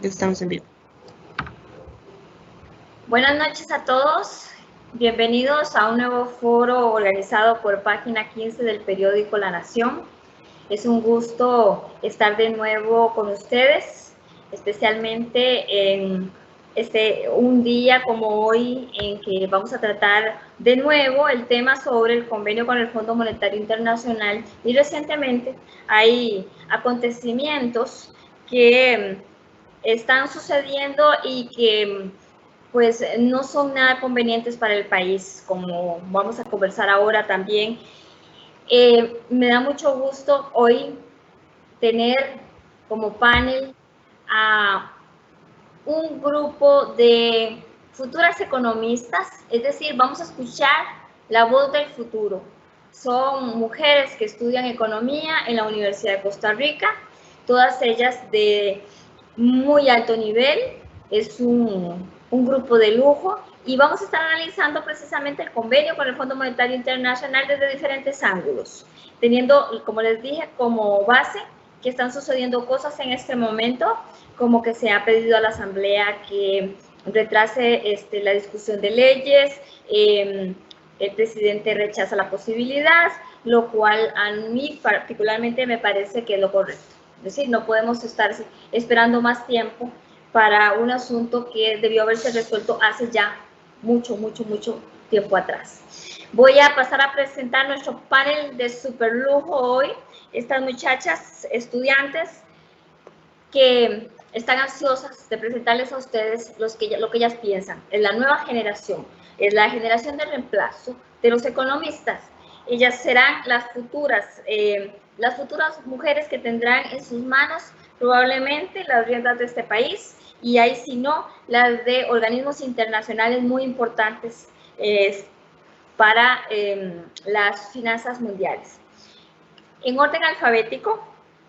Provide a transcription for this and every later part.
Estamos en vivo. Buenas noches a todos. Bienvenidos a un nuevo foro organizado por Página 15 del periódico La Nación. Es un gusto estar de nuevo con ustedes, especialmente en un día como hoy en que vamos a tratar de nuevo el tema sobre el convenio con el Fondo Monetario Internacional, y recientemente hay acontecimientos que están sucediendo y que pues no son nada convenientes para el país, como vamos a conversar ahora también. Me da mucho gusto hoy tener como panel a un grupo de futuras economistas, es decir, vamos a escuchar la voz del futuro. Son mujeres que estudian economía en la Universidad de Costa Rica, todas ellas de muy alto nivel, es un grupo de lujo, y vamos a estar analizando precisamente el convenio con el Fondo Monetario Internacional desde diferentes ángulos, teniendo, como les dije, como base que están sucediendo cosas en este momento, como que se ha pedido a la Asamblea que retrase la discusión de leyes, el presidente rechaza la posibilidad, lo cual a mí particularmente me parece que es lo correcto. Es decir, no podemos estar esperando más tiempo para un asunto que debió haberse resuelto hace ya mucho tiempo atrás. Voy a pasar a presentar nuestro panel de super lujo hoy. Estas muchachas estudiantes que están ansiosas de presentarles a ustedes lo que ellas piensan. Es la nueva generación, es la generación de reemplazo de los economistas. Ellas serán las futuras mujeres que tendrán en sus manos probablemente las riendas de este país, y ahí si no, las de organismos internacionales muy importantes para las finanzas mundiales. En orden alfabético,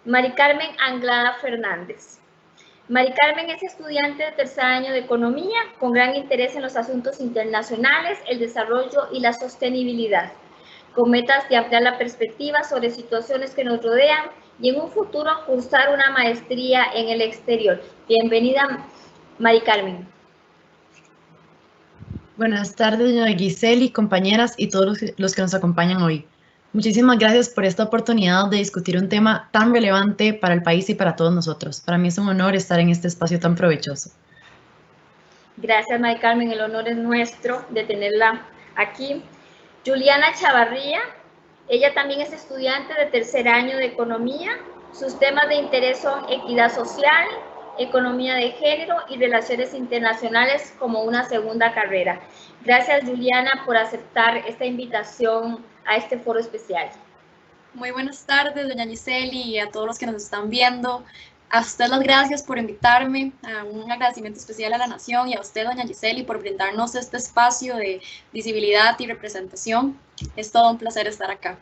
Mari Carmen Anglada Fernández. Mari Carmen es estudiante de tercer año de Economía, con gran interés en los asuntos internacionales, el desarrollo y la sostenibilidad, con metas de ampliar la perspectiva sobre situaciones que nos rodean y en un futuro cursar una maestría en el exterior. Bienvenida, Mari Carmen. Buenas tardes, doña Giseli, compañeras y todos los que nos acompañan hoy. Muchísimas gracias por esta oportunidad de discutir un tema tan relevante para el país y para todos nosotros. Para mí es un honor estar en este espacio tan provechoso. Gracias, Mari Carmen, el honor es nuestro de tenerla aquí. Juliana Chavarría, ella también es estudiante de tercer año de Economía. Sus temas de interés son equidad social, economía de género y relaciones internacionales como una segunda carrera. Gracias, Juliana, por aceptar esta invitación a este foro especial. Muy buenas tardes, doña Giseli, y a todos los que nos están viendo. A usted las gracias por invitarme, un agradecimiento especial a la Nación y a usted, doña Giseli, por brindarnos este espacio de visibilidad y representación. Es todo un placer estar acá.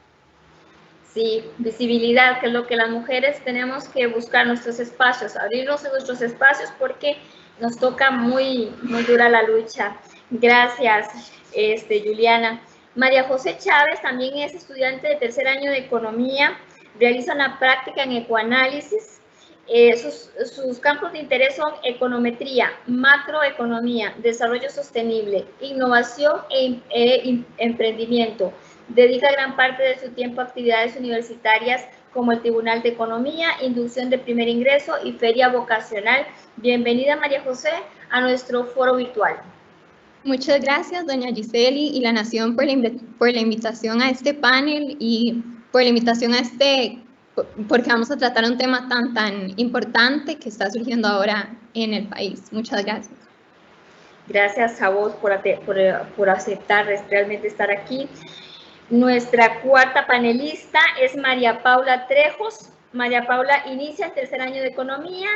Sí, visibilidad, que es lo que las mujeres tenemos que buscar, nuestros espacios, abrirnos en nuestros espacios, porque nos toca muy dura la lucha. Gracias, Juliana. María José Chávez también es estudiante de tercer año de Economía, realiza una práctica en ecoanálisis. Sus campos de interés son econometría, macroeconomía, desarrollo sostenible, innovación e emprendimiento. Dedica gran parte de su tiempo a actividades universitarias como el Tribunal de Economía, Inducción de Primer Ingreso y Feria Vocacional. Bienvenida, María José, a nuestro foro virtual. Muchas gracias, doña Giseli y la Nación por la invitación a este panel y por la invitación a porque vamos a tratar un tema tan importante que está surgiendo ahora en el país. Muchas gracias. Gracias a vos por aceptar realmente estar aquí. Nuestra cuarta panelista es María Paula Trejos. María Paula inicia el tercer año de Economía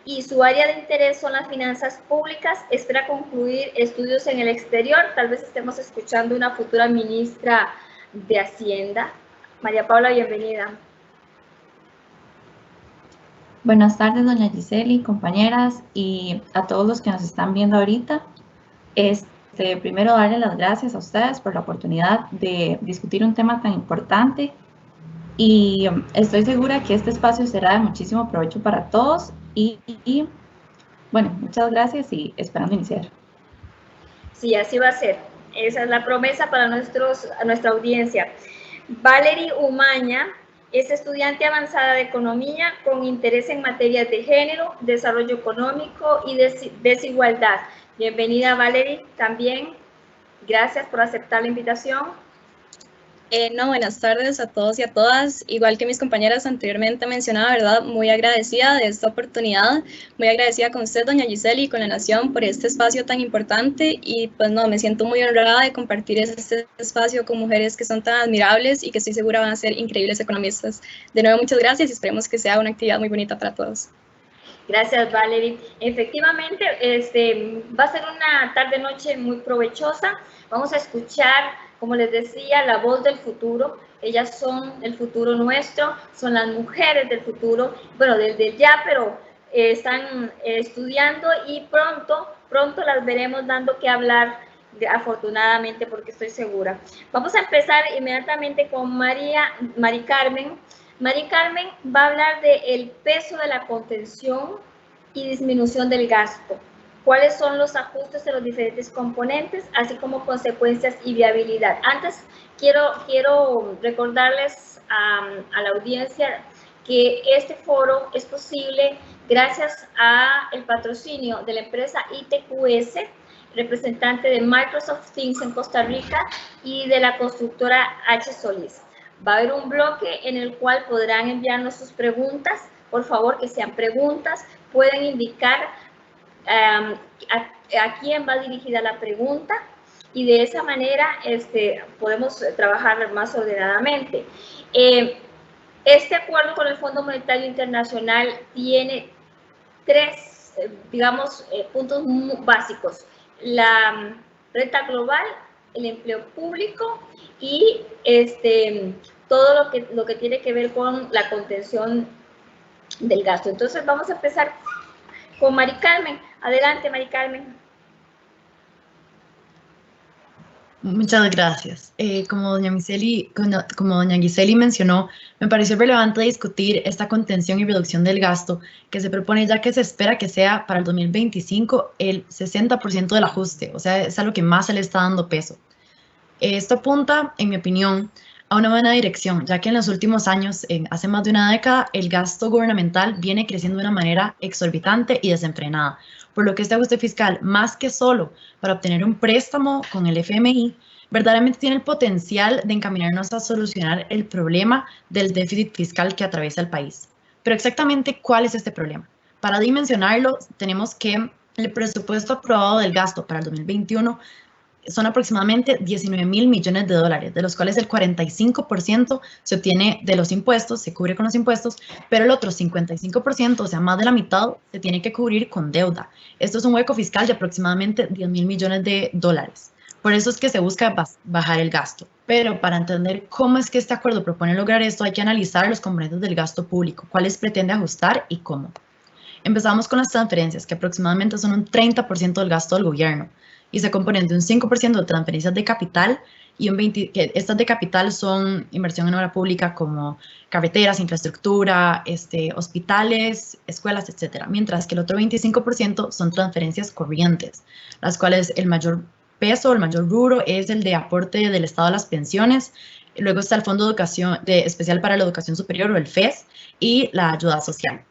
y su área de interés son las finanzas públicas. Espera concluir estudios en el exterior. Tal vez estemos escuchando una futura ministra de Hacienda. María Paula, bienvenida. Buenas tardes, doña Giseli, compañeras y a todos los que nos están viendo ahorita. Primero darle las gracias a ustedes por la oportunidad de discutir un tema tan importante, y estoy segura que este espacio será de muchísimo provecho para todos y Bueno, muchas gracias y esperando iniciar. Sí, así va a ser. Esa es la promesa para nuestra audiencia. Valerie Umaña es estudiante avanzada de Economía con interés en materias de género, desarrollo económico y desigualdad. Bienvenida, Valerie, también. Gracias por aceptar la invitación. Buenas tardes a todos y a todas. Igual que mis compañeras anteriormente mencionaba, ¿verdad? Muy agradecida de esta oportunidad, muy agradecida con usted, doña Giseli, y con la Nación por este espacio tan importante y pues no, me siento muy honrada de compartir este espacio con mujeres que son tan admirables y que estoy segura van a ser increíbles economistas. De nuevo, muchas gracias y esperemos que sea una actividad muy bonita para todos. Gracias, Valerie. Efectivamente, va a ser una tarde-noche muy provechosa. Vamos a escuchar, como les decía, la voz del futuro. Ellas son el futuro nuestro, son las mujeres del futuro, bueno, desde ya, pero están estudiando y pronto las veremos dando que hablar, afortunadamente, porque estoy segura. Vamos a empezar inmediatamente con Mari Carmen. Mari Carmen va a hablar del peso de la contención y disminución del gasto, cuáles son los ajustes de los diferentes componentes, así como consecuencias y viabilidad. Antes, quiero recordarles a la audiencia que este foro es posible gracias al patrocinio de la empresa ITQS, representante de Microsoft Teams en Costa Rica, y de la constructora H. Solís. Va a haber un bloque en el cual podrán enviarnos sus preguntas. Por favor, que sean preguntas. Pueden indicar a quién va dirigida la pregunta y de esa manera podemos trabajar más ordenadamente. Este acuerdo con el Fondo Monetario Internacional tiene tres, puntos básicos: la renta global, el empleo público y todo lo que tiene que ver con la contención del gasto. Entonces vamos a empezar con Mari Carmen. Adelante, Mari Carmen. Muchas gracias. Como doña Giseli mencionó, me pareció relevante discutir esta contención y reducción del gasto que se propone, ya que se espera que sea para el 2025 el 60% del ajuste, o sea, es a lo que más se le está dando peso. Esto apunta, en mi opinión, a una buena dirección, ya que en los últimos años, hace más de una década, el gasto gubernamental viene creciendo de una manera exorbitante y desenfrenada, por lo que este ajuste fiscal, más que solo para obtener un préstamo con el FMI, verdaderamente tiene el potencial de encaminarnos a solucionar el problema del déficit fiscal que atraviesa el país. Pero exactamente, ¿cuál es este problema? Para dimensionarlo, tenemos que el presupuesto aprobado del gasto para el 2021 son aproximadamente 19.000 millones de dólares, de los cuales el 45% se obtiene de los impuestos, se cubre con los impuestos, pero el otro 55%, o sea, más de la mitad, se tiene que cubrir con deuda. Esto es un hueco fiscal de aproximadamente 10.000 millones de dólares. Por eso es que se busca bajar el gasto. Pero para entender cómo es que este acuerdo propone lograr esto, hay que analizar los componentes del gasto público, cuáles pretende ajustar y cómo. Empezamos con las transferencias, que aproximadamente son un 30% del gasto del gobierno, y se componen de un 5% de transferencias de capital y un 20%, que estas de capital son inversión en obra pública como carreteras, infraestructura, hospitales, escuelas, etc. Mientras que el otro 25% son transferencias corrientes, las cuales el mayor peso, el mayor rubro es el de aporte del Estado a las pensiones. Luego está el Fondo de Educación Especial para la Educación Superior, o el FES, y la ayuda social.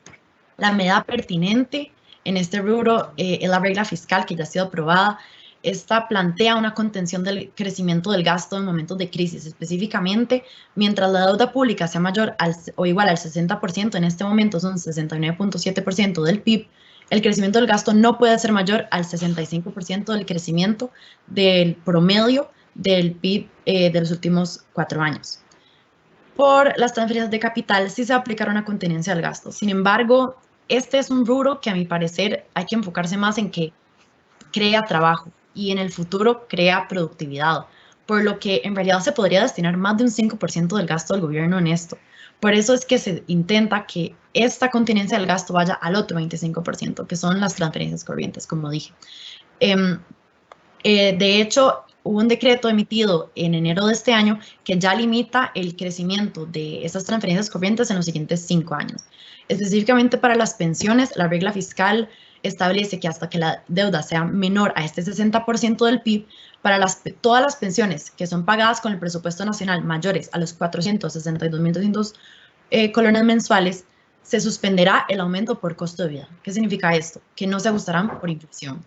La medida pertinente en este rubro es la regla fiscal que ya ha sido aprobada. Esta plantea una contención del crecimiento del gasto en momentos de crisis, específicamente mientras la deuda pública sea mayor o igual al 60%, en este momento son 69.7% del PIB, el crecimiento del gasto no puede ser mayor al 65% del crecimiento del promedio del PIB de los últimos 4 años. Por las transferencias de capital sí se va a aplicar una contenencia del gasto. Sin embargo, este es un rubro que a mi parecer hay que enfocarse más en que crea trabajo y en el futuro crea productividad, por lo que en realidad se podría destinar más de un 5% del gasto del gobierno en esto. Por eso es que se intenta que esta contenencia del gasto vaya al otro 25%, que son las transferencias corrientes, como dije. De hecho, hubo un decreto emitido en enero de este año que ya limita el crecimiento de esas transferencias corrientes en los siguientes 5 años. Específicamente para las pensiones, la regla fiscal establece que hasta que la deuda sea menor a este 60% del PIB, para todas las pensiones que son pagadas con el presupuesto nacional mayores a los 462.200 colones mensuales, se suspenderá el aumento por costo de vida. ¿Qué significa esto? Que no se ajustarán por inflación.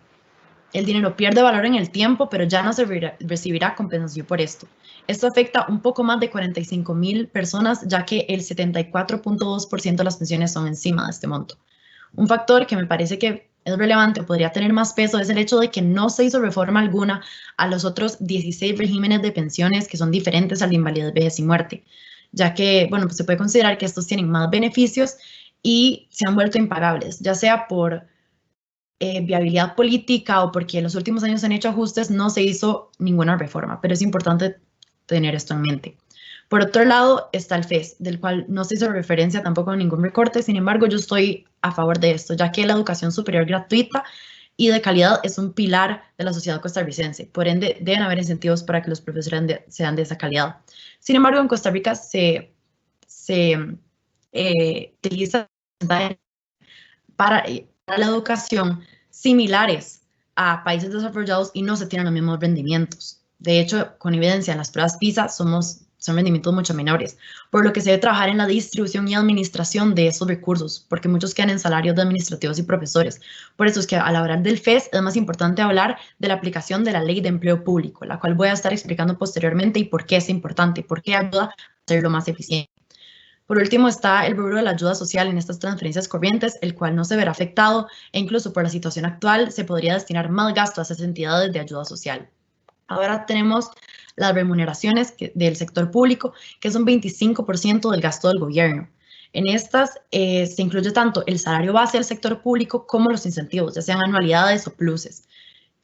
El dinero pierde valor en el tiempo, pero ya no se recibirá compensación por esto. Esto afecta un poco más de 45.000 personas, ya que el 74.2% de las pensiones son encima de este monto. Un factor que me parece que es relevante o podría tener más peso es el hecho de que no se hizo reforma alguna a los otros 16 regímenes de pensiones que son diferentes al de invalidez, vejez y muerte, ya que, bueno, pues se puede considerar que estos tienen más beneficios y se han vuelto impagables, ya sea por viabilidad política o porque en los últimos años se han hecho ajustes, no se hizo ninguna reforma, pero es importante tener esto en mente. Por otro lado está el FES, del cual no se hizo referencia tampoco a ningún recorte, sin embargo yo estoy a favor de esto, ya que la educación superior gratuita y de calidad es un pilar de la sociedad costarricense, por ende deben haber incentivos para que los profesores sean de esa calidad. Sin embargo, en Costa Rica se utiliza para la educación similares a países desarrollados y no se tienen los mismos rendimientos. De hecho, con evidencia en las pruebas PISA son rendimientos mucho menores, por lo que se debe trabajar en la distribución y administración de esos recursos, porque muchos quedan en salarios de administrativos y profesores. Por eso es que al hablar del FES es más importante hablar de la aplicación de la Ley de Empleo Público, la cual voy a estar explicando posteriormente y por qué es importante, por qué ayuda a hacerlo más eficiente. Por último está el rubro de la ayuda social en estas transferencias corrientes, el cual no se verá afectado e incluso por la situación actual se podría destinar más gasto a esas entidades de ayuda social. Ahora tenemos las remuneraciones del sector público, que son 25% del gasto del gobierno. En estas se incluye tanto el salario base del sector público como los incentivos, ya sean anualidades o pluses.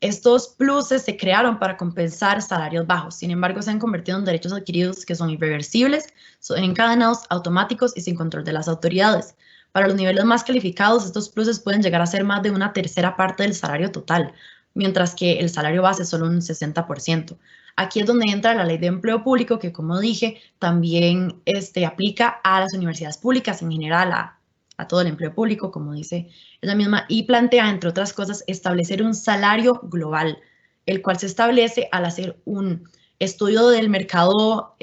Estos pluses se crearon para compensar salarios bajos, sin embargo se han convertido en derechos adquiridos que son irreversibles, son encadenados, automáticos y sin control de las autoridades. Para los niveles más calificados, estos pluses pueden llegar a ser más de una tercera parte del salario total, mientras que el salario base es solo un 60%. Aquí es donde entra la Ley de Empleo Público, que como dije, también aplica a las universidades públicas en general, a todo el empleo público, como dice ella misma, y plantea, entre otras cosas, establecer un salario global, el cual se establece al hacer un estudio del mercado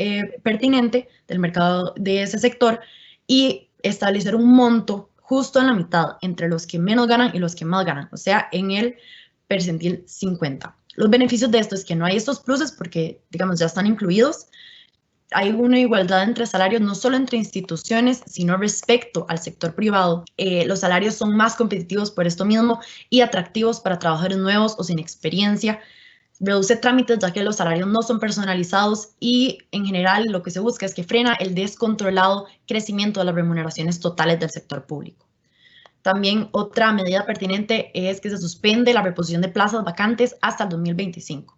pertinente, del mercado de ese sector, y establecer un monto justo en la mitad, entre los que menos ganan y los que más ganan, o sea, en el percentil 50. Los beneficios de esto es que no hay estos pluses porque, digamos, ya están incluidos. Hay una igualdad entre salarios, no solo entre instituciones, sino respecto al sector privado. Los salarios son más competitivos por esto mismo y atractivos para trabajadores nuevos o sin experiencia. Reduce trámites ya que los salarios no son personalizados y en general lo que se busca es que frena el descontrolado crecimiento de las remuneraciones totales del sector público. También otra medida pertinente es que se suspende la reposición de plazas vacantes hasta el 2025.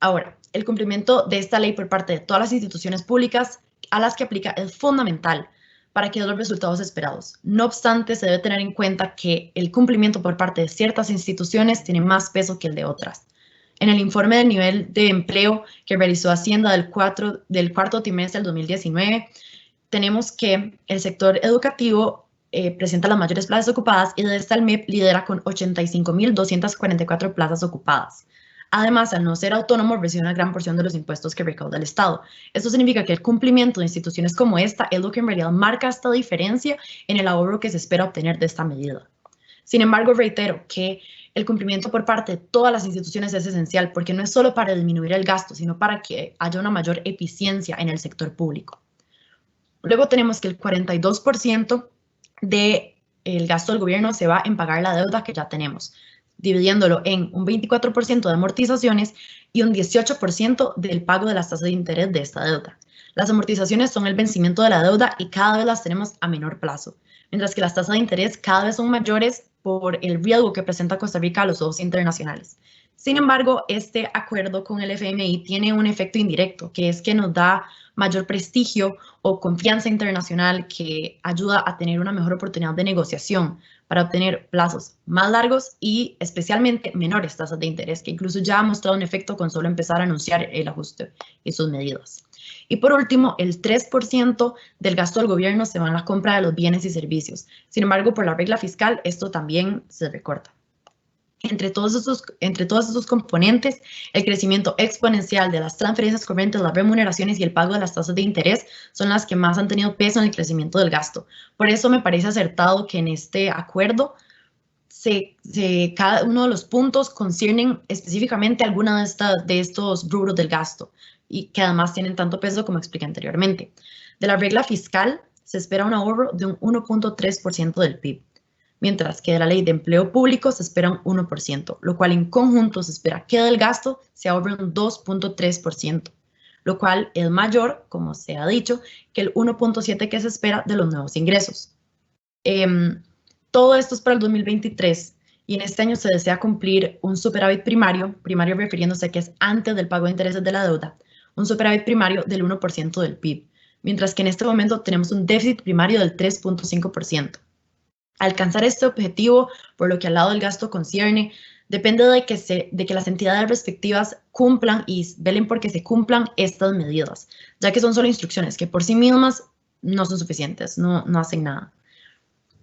Ahora, el cumplimiento de esta ley por parte de todas las instituciones públicas a las que aplica es fundamental para que den los resultados esperados. No obstante, se debe tener en cuenta que el cumplimiento por parte de ciertas instituciones tiene más peso que el de otras. En el informe del nivel de empleo que realizó Hacienda del cuarto trimestre del 2019, tenemos que el sector educativo presenta las mayores plazas ocupadas y de esta el MEP lidera con 85.244 plazas ocupadas. Además, al no ser autónomo, recibe una gran porción de los impuestos que recauda el Estado. Esto significa que el cumplimiento de instituciones como esta es lo que en realidad marca esta diferencia en el ahorro que se espera obtener de esta medida. Sin embargo, reitero que el cumplimiento por parte de todas las instituciones es esencial porque no es solo para disminuir el gasto, sino para que haya una mayor eficiencia en el sector público. Luego tenemos que el 42% del gasto del gobierno se va en pagar la deuda que ya tenemos, dividiéndolo en un 24% de amortizaciones y un 18% del pago de las tasas de interés de esta deuda. Las amortizaciones son el vencimiento de la deuda y cada vez las tenemos a menor plazo, mientras que las tasas de interés cada vez son mayores por el riesgo que presenta Costa Rica a los ojos internacionales. Sin embargo, este acuerdo con el FMI tiene un efecto indirecto, que es que nos da mayor prestigio o confianza internacional que ayuda a tener una mejor oportunidad de negociación para obtener plazos más largos y especialmente menores tasas de interés, que incluso ya ha mostrado un efecto con solo empezar a anunciar el ajuste y sus medidas. Y por último, el 3% del gasto del gobierno se va en la compra de los bienes y servicios. Sin embargo, por la regla fiscal, esto también se recorta. Entre todos esos componentes, el crecimiento exponencial de las transferencias corrientes, las remuneraciones y el pago de las tasas de interés son las que más han tenido peso en el crecimiento del gasto. Por eso me parece acertado que en este acuerdo cada uno de los puntos conciernen específicamente alguna de estos rubros del gasto y que además tienen tanto peso como expliqué anteriormente. De la regla fiscal se espera un ahorro de un 1.3% del PIB. Mientras que de la ley de empleo público se espera un 1%, lo cual en conjunto se espera que del gasto se ahorre un 2.3%, lo cual es mayor, como se ha dicho, que el 1.7% que se espera de los nuevos ingresos. Todo esto es para el 2023 y en este año se desea cumplir un superávit primario refiriéndose a que es antes del pago de intereses de la deuda, un superávit primario del 1% del PIB, mientras que en este momento tenemos un déficit primario del 3.5%. Alcanzar este objetivo, por lo que al lado del gasto concierne, depende de que las entidades respectivas cumplan y velen porque se cumplan estas medidas, ya que son solo instrucciones que por sí mismas no son suficientes, no hacen nada.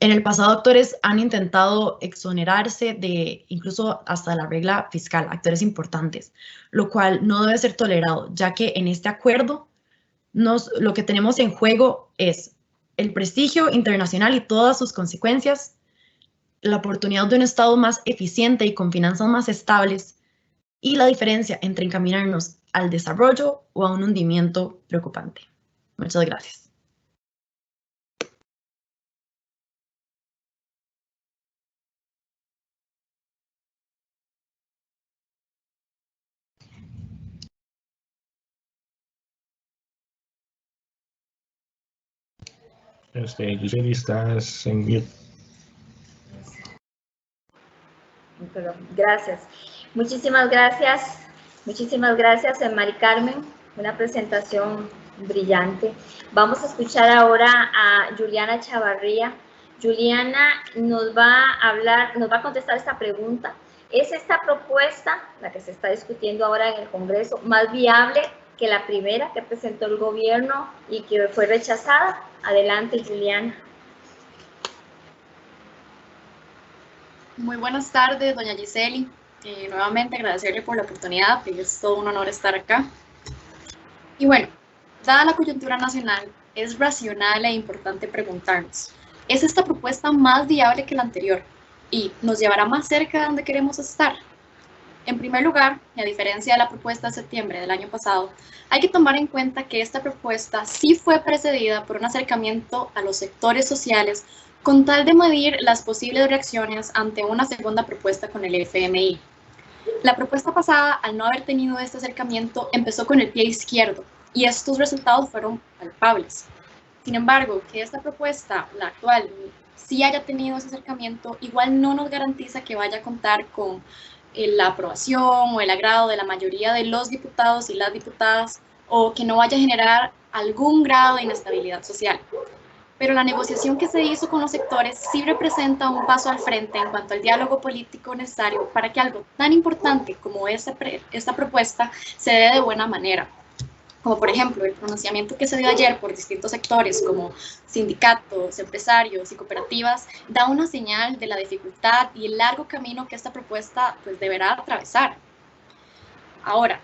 En el pasado, actores han intentado exonerarse de incluso hasta la regla fiscal, actores importantes, lo cual no debe ser tolerado, ya que en este acuerdo lo que tenemos en juego es el prestigio internacional y todas sus consecuencias, la oportunidad de un Estado más eficiente y con finanzas más estables, y la diferencia entre encaminarnos al desarrollo o a un hundimiento preocupante. Muchas gracias. Giseli, estás en mute. Perdón, gracias. Muchísimas gracias, Mari Carmen, una presentación brillante. Vamos a escuchar ahora a Juliana Chavarría. Juliana nos va a contestar esta pregunta. ¿Es esta propuesta, la que se está discutiendo ahora en el Congreso, más viable que la primera que presentó el gobierno y que fue rechazada? Adelante, Juliana. Muy buenas tardes, doña Giseli. Nuevamente agradecerle por la oportunidad, es todo un honor estar acá. Y bueno, dada la coyuntura nacional, es racional e importante preguntarnos, ¿es esta propuesta más viable que la anterior? ¿Y nos llevará más cerca de donde queremos estar? En primer lugar, y a diferencia de la propuesta de septiembre del año pasado, hay que tomar en cuenta que esta propuesta sí fue precedida por un acercamiento a los sectores sociales con tal de medir las posibles reacciones ante una segunda propuesta con el FMI. La propuesta pasada, al no haber tenido este acercamiento, empezó con el pie izquierdo y estos resultados fueron palpables. Sin embargo, que esta propuesta, la actual, sí haya tenido ese acercamiento, igual no nos garantiza que vaya a contar con la aprobación o el agrado de la mayoría de los diputados y las diputadas o que no vaya a generar algún grado de inestabilidad social. Pero la negociación que se hizo con los sectores sí representa un paso al frente en cuanto al diálogo político necesario para que algo tan importante como esta propuesta se dé de buena manera. Como por ejemplo el pronunciamiento que se dio ayer por distintos sectores como sindicatos, empresarios y cooperativas, da una señal de la dificultad y el largo camino que esta propuesta pues, deberá atravesar. Ahora,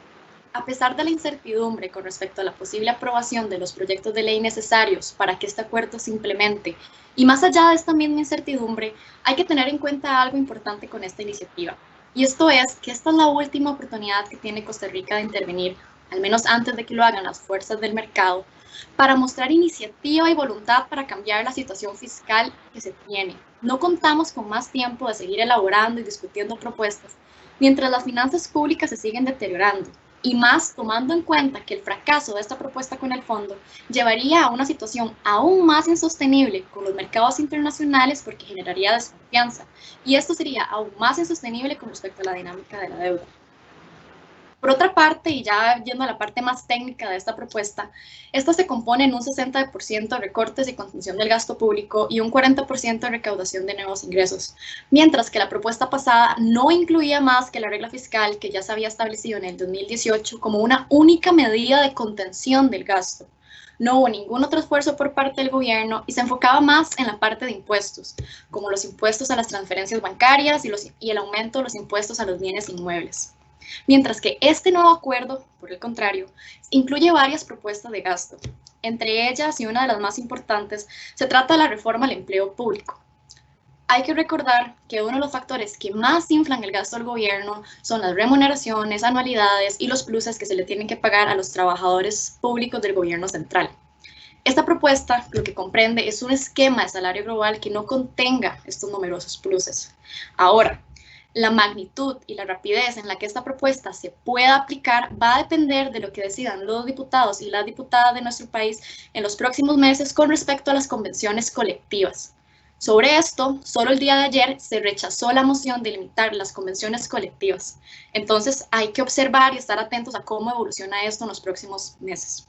a pesar de la incertidumbre con respecto a la posible aprobación de los proyectos de ley necesarios para que este acuerdo se implemente, y más allá de esta misma incertidumbre, hay que tener en cuenta algo importante con esta iniciativa. Y esto es que esta es la última oportunidad que tiene Costa Rica de intervenir, al menos antes de que lo hagan las fuerzas del mercado, para mostrar iniciativa y voluntad para cambiar la situación fiscal que se tiene. No contamos con más tiempo de seguir elaborando y discutiendo propuestas, mientras las finanzas públicas se siguen deteriorando. Y más tomando en cuenta que el fracaso de esta propuesta con el fondo llevaría a una situación aún más insostenible con los mercados internacionales porque generaría desconfianza, y esto sería aún más insostenible con respecto a la dinámica de la deuda. Por otra parte, y ya yendo a la parte más técnica de esta propuesta, esta se compone en un 60% de recortes y contención del gasto público y un 40% de recaudación de nuevos ingresos, mientras que la propuesta pasada no incluía más que la regla fiscal que ya se había establecido en el 2018 como una única medida de contención del gasto. No hubo ningún otro esfuerzo por parte del gobierno y se enfocaba más en la parte de impuestos, como los impuestos a las transferencias bancarias y el aumento de los impuestos a los bienes inmuebles. Mientras que este nuevo acuerdo, por el contrario, incluye varias propuestas de gasto. Entre ellas, y una de las más importantes, se trata de la reforma al empleo público. Hay que recordar que uno de los factores que más inflan el gasto del gobierno son las remuneraciones, anualidades y los pluses que se le tienen que pagar a los trabajadores públicos del gobierno central. Esta propuesta lo que comprende es un esquema de salario global que no contenga estos numerosos pluses. Ahora, la magnitud y la rapidez en la que esta propuesta se pueda aplicar va a depender de lo que decidan los diputados y las diputadas de nuestro país en los próximos meses con respecto a las convenciones colectivas. Sobre esto, solo el día de ayer se rechazó la moción de limitar las convenciones colectivas. Entonces hay que observar y estar atentos a cómo evoluciona esto en los próximos meses.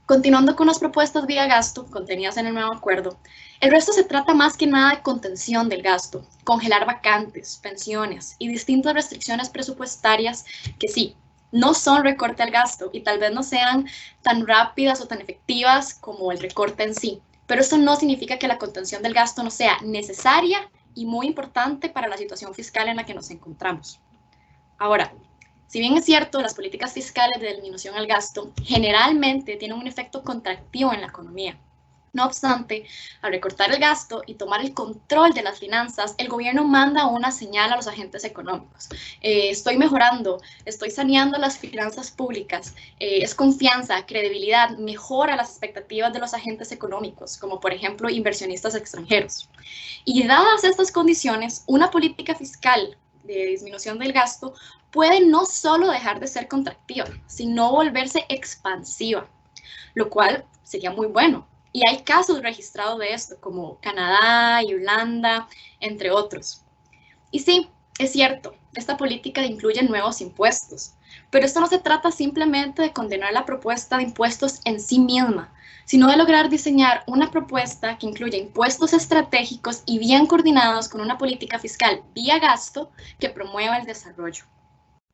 Continuando con las propuestas vía gasto contenidas en el nuevo acuerdo, el resto se trata más que nada de contención del gasto, congelar vacantes, pensiones y distintas restricciones presupuestarias que sí, no son recorte al gasto y tal vez no sean tan rápidas o tan efectivas como el recorte en sí, pero eso no significa que la contención del gasto no sea necesaria y muy importante para la situación fiscal en la que nos encontramos. Ahora, si bien es cierto, las políticas fiscales de disminución al gasto generalmente tienen un efecto contractivo en la economía. No obstante, al recortar el gasto y tomar el control de las finanzas, el gobierno manda una señal a los agentes económicos. Estoy mejorando, estoy saneando las finanzas públicas, es confianza, credibilidad, mejora las expectativas de los agentes económicos, como por ejemplo inversionistas extranjeros. Y dadas estas condiciones, una política fiscal de disminución del gasto puede no solo dejar de ser contractiva, sino volverse expansiva, lo cual sería muy bueno. Y hay casos registrados de esto, como Canadá, Irlanda, entre otros. Y sí, es cierto, esta política incluye nuevos impuestos, pero esto no se trata simplemente de condenar la propuesta de impuestos en sí misma, sino de lograr diseñar una propuesta que incluya impuestos estratégicos y bien coordinados con una política fiscal vía gasto que promueva el desarrollo.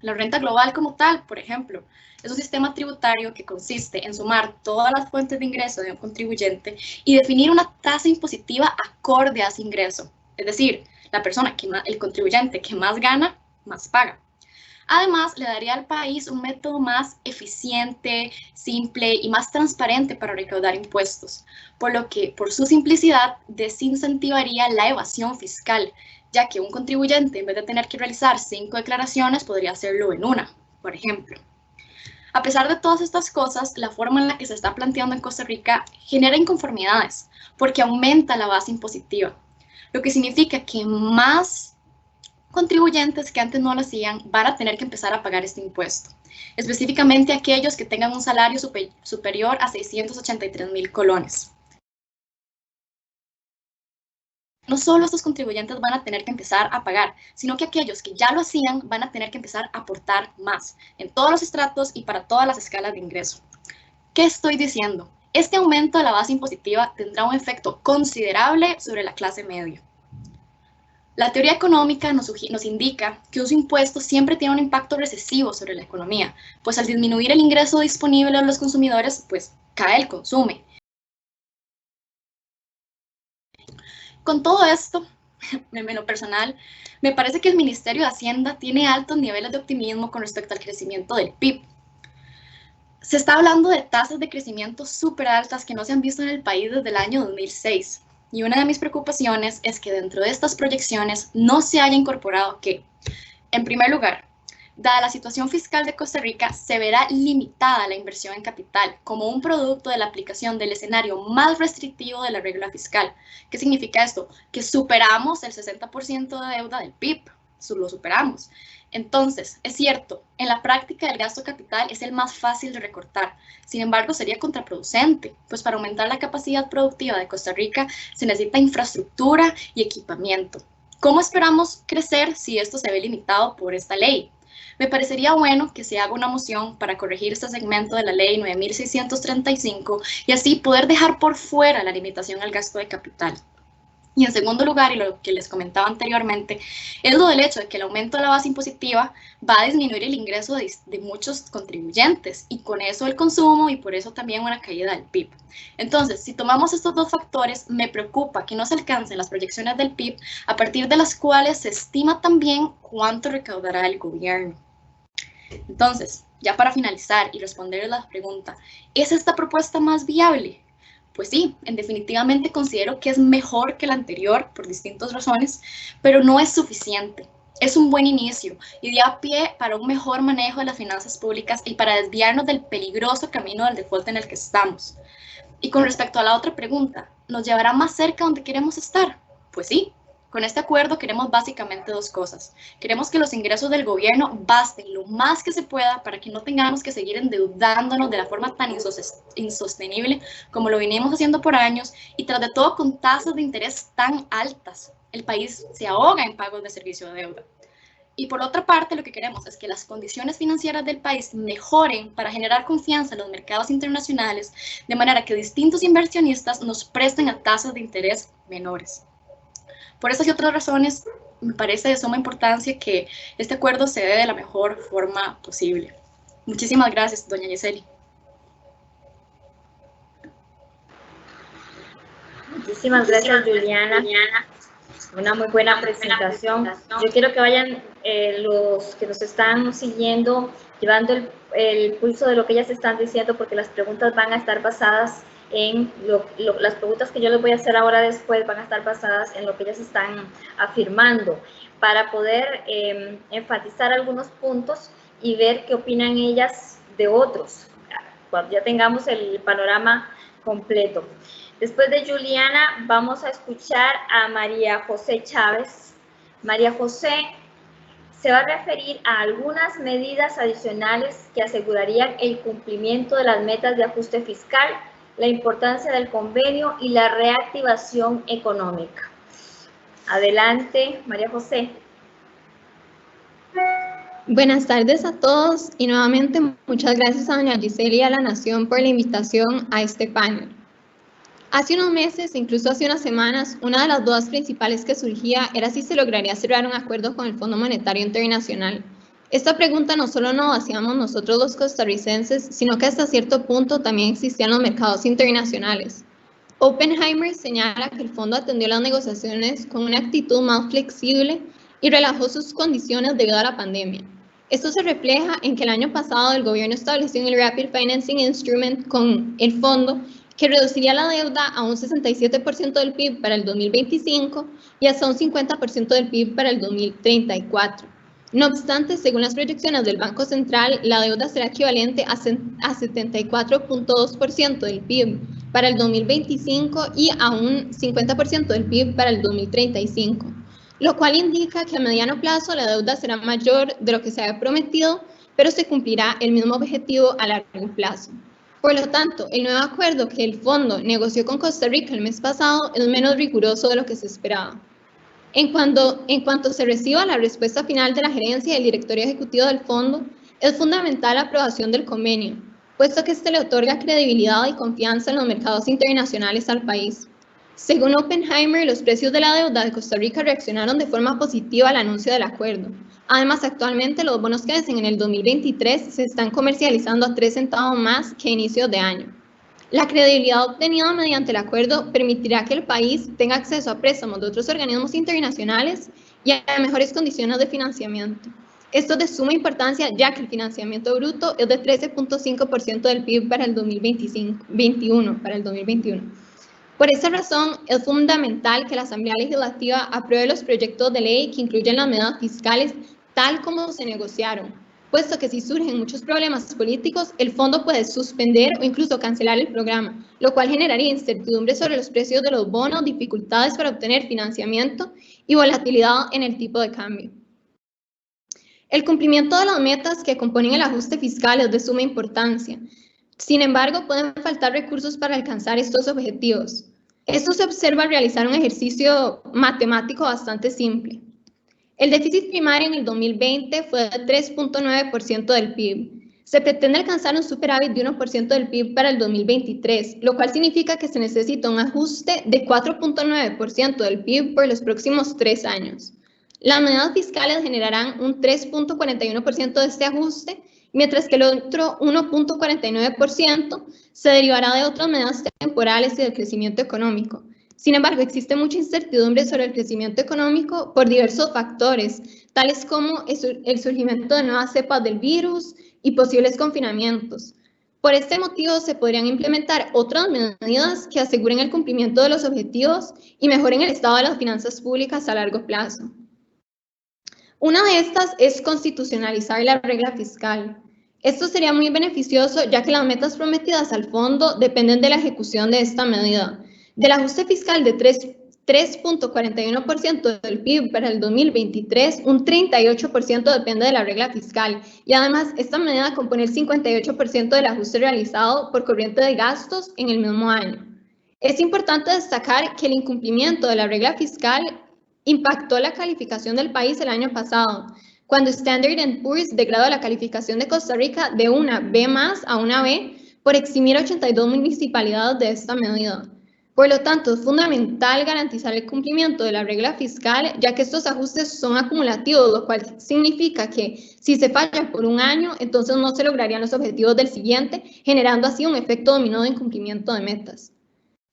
La renta global como tal, por ejemplo, es un sistema tributario que consiste en sumar todas las fuentes de ingreso de un contribuyente y definir una tasa impositiva acorde a ese ingreso. Es decir, el contribuyente que más gana, más paga. Además, le daría al país un método más eficiente, simple y más transparente para recaudar impuestos, por lo que, por su simplicidad, desincentivaría la evasión fiscal, ya que un contribuyente, en vez de tener que realizar 5 declaraciones, podría hacerlo en una, por ejemplo. A pesar de todas estas cosas, la forma en la que se está planteando en Costa Rica genera inconformidades, porque aumenta la base impositiva, lo que significa que más contribuyentes que antes no lo hacían van a tener que empezar a pagar este impuesto, específicamente aquellos que tengan un salario superior a 683,000 colones. No solo estos contribuyentes van a tener que empezar a pagar, sino que aquellos que ya lo hacían van a tener que empezar a aportar más, en todos los estratos y para todas las escalas de ingreso. ¿Qué estoy diciendo? Este aumento de la base impositiva tendrá un efecto considerable sobre la clase media. La teoría económica nos indica que un impuesto siempre tiene un impacto recesivo sobre la economía, pues al disminuir el ingreso disponible de los consumidores, pues cae el consumo. Con todo esto, en lo personal, me parece que el Ministerio de Hacienda tiene altos niveles de optimismo con respecto al crecimiento del PIB. Se está hablando de tasas de crecimiento súper altas que no se han visto en el país desde el año 2006. Y una de mis preocupaciones es que dentro de estas proyecciones no se haya incorporado que, en primer lugar, dada la situación fiscal de Costa Rica, se verá limitada la inversión en capital como un producto de la aplicación del escenario más restrictivo de la regla fiscal. ¿Qué significa esto? Que superamos el 60% de deuda del PIB, lo superamos. Entonces, es cierto, en la práctica el gasto capital es el más fácil de recortar, sin embargo sería contraproducente, pues para aumentar la capacidad productiva de Costa Rica se necesita infraestructura y equipamiento. ¿Cómo esperamos crecer si esto se ve limitado por esta ley? Me parecería bueno que se haga una moción para corregir este segmento de la ley 9635 y así poder dejar por fuera la limitación al gasto de capital. Y en segundo lugar, y lo que les comentaba anteriormente, es lo del hecho de que el aumento de la base impositiva va a disminuir el ingreso de muchos contribuyentes y con eso el consumo y por eso también una caída del PIB. Entonces, si tomamos estos dos factores, me preocupa que no se alcancen las proyecciones del PIB a partir de las cuales se estima también cuánto recaudará el gobierno. Entonces, ya para finalizar y responderles la pregunta, ¿es esta propuesta más viable? Pues sí, definitivamente considero que es mejor que la anterior por distintas razones, pero no es suficiente. Es un buen inicio y da pie para un mejor manejo de las finanzas públicas y para desviarnos del peligroso camino del default en el que estamos. Y con respecto a la otra pregunta, ¿nos llevará más cerca donde queremos estar? Pues sí. Con este acuerdo queremos básicamente dos cosas. Queremos que los ingresos del gobierno basten lo más que se pueda para que no tengamos que seguir endeudándonos de la forma tan insostenible como lo venimos haciendo por años y tras de todo con tasas de interés tan altas. El país se ahoga en pagos de servicio de deuda. Y por otra parte, lo que queremos es que las condiciones financieras del país mejoren para generar confianza en los mercados internacionales, de manera que distintos inversionistas nos presten a tasas de interés menores. Por esas y otras razones, me parece de suma importancia que este acuerdo se dé de la mejor forma posible. Muchísimas gracias, doña Giseli. Muchísimas gracias, Juliana. Una muy buena presentación. Yo quiero que vayan los que nos están siguiendo, llevando el pulso de lo que ellas están diciendo, porque las preguntas van a estar basadas en las preguntas que yo les voy a hacer ahora después van a estar basadas en lo que ellas están afirmando, para poder enfatizar algunos puntos y ver qué opinan ellas de otros, cuando ya tengamos el panorama completo. Después de Juliana, vamos a escuchar a María José Chávez. María José se va a referir a algunas medidas adicionales que asegurarían el cumplimiento de las metas de ajuste fiscal, la importancia del convenio y la reactivación económica. Adelante, María José. Buenas tardes a todos y nuevamente muchas gracias a doña Giseli y a la Nación por la invitación a este panel. Hace unos meses, incluso hace unas semanas, una de las dudas principales que surgía era si se lograría cerrar un acuerdo con el Fondo Monetario Internacional. Esta pregunta no solo nos hacíamos nosotros los costarricenses, sino que hasta cierto punto también existían los mercados internacionales. Oppenheimer señala que el fondo atendió las negociaciones con una actitud más flexible y relajó sus condiciones debido a la pandemia. Esto se refleja en que el año pasado el gobierno estableció el Rapid Financing Instrument con el fondo que reduciría la deuda a un 67% del PIB para el 2025 y hasta un 50% del PIB para el 2034. No obstante, según las proyecciones del Banco Central, la deuda será equivalente a 74.2% del PIB para el 2025 y a un 50% del PIB para el 2035, lo cual indica que a mediano plazo la deuda será mayor de lo que se había prometido, pero se cumplirá el mismo objetivo a largo plazo. Por lo tanto, el nuevo acuerdo que el fondo negoció con Costa Rica el mes pasado es menos riguroso de lo que se esperaba. En cuanto se reciba la respuesta final de la gerencia y del directorio ejecutivo del fondo, es fundamental la aprobación del convenio, puesto que este le otorga credibilidad y confianza en los mercados internacionales al país. Según Oppenheimer, los precios de la deuda de Costa Rica reaccionaron de forma positiva al anuncio del acuerdo. Además, actualmente los bonos que vencen en el 2023 se están comercializando a 3 centavos más que a inicios de año. La credibilidad obtenida mediante el acuerdo permitirá que el país tenga acceso a préstamos de otros organismos internacionales y a mejores condiciones de financiamiento. Esto es de suma importancia ya que el financiamiento bruto es de 13.5% del PIB para el 2021. Por esta razón, es fundamental que la Asamblea Legislativa apruebe los proyectos de ley que incluyen las medidas fiscales tal como se negociaron, puesto que si surgen muchos problemas políticos, el fondo puede suspender o incluso cancelar el programa, lo cual generaría incertidumbre sobre los precios de los bonos, dificultades para obtener financiamiento y volatilidad en el tipo de cambio. El cumplimiento de las metas que componen el ajuste fiscal es de suma importancia. Sin embargo, pueden faltar recursos para alcanzar estos objetivos. Esto se observa al realizar un ejercicio matemático bastante simple. El déficit primario en el 2020 fue de 3.9% del PIB. Se pretende alcanzar un superávit de 1% del PIB para el 2023, lo cual significa que se necesita un ajuste de 4.9% del PIB por los próximos 3 años. Las medidas fiscales generarán un 3.41% de este ajuste, mientras que el otro 1.49% se derivará de otras medidas temporales y del crecimiento económico. Sin embargo, existe mucha incertidumbre sobre el crecimiento económico por diversos factores, tales como el surgimiento de nuevas cepas del virus y posibles confinamientos. Por este motivo, se podrían implementar otras medidas que aseguren el cumplimiento de los objetivos y mejoren el estado de las finanzas públicas a largo plazo. Una de estas es constitucionalizar la regla fiscal. Esto sería muy beneficioso, ya que las metas prometidas al fondo dependen de la ejecución de esta medida. Del ajuste fiscal de 3.41% del PIB para el 2023, un 38% depende de la regla fiscal, y además esta medida compone el 58% del ajuste realizado por corriente de gastos en el mismo año. Es importante destacar que el incumplimiento de la regla fiscal impactó la calificación del país el año pasado, cuando Standard & Poor's degradó la calificación de Costa Rica de una B+ a una B por eximir 82 municipalidades de esta medida. Por lo tanto, es fundamental garantizar el cumplimiento de la regla fiscal, ya que estos ajustes son acumulativos, lo cual significa que si se falla por un año, entonces no se lograrían los objetivos del siguiente, generando así un efecto dominó de incumplimiento de metas.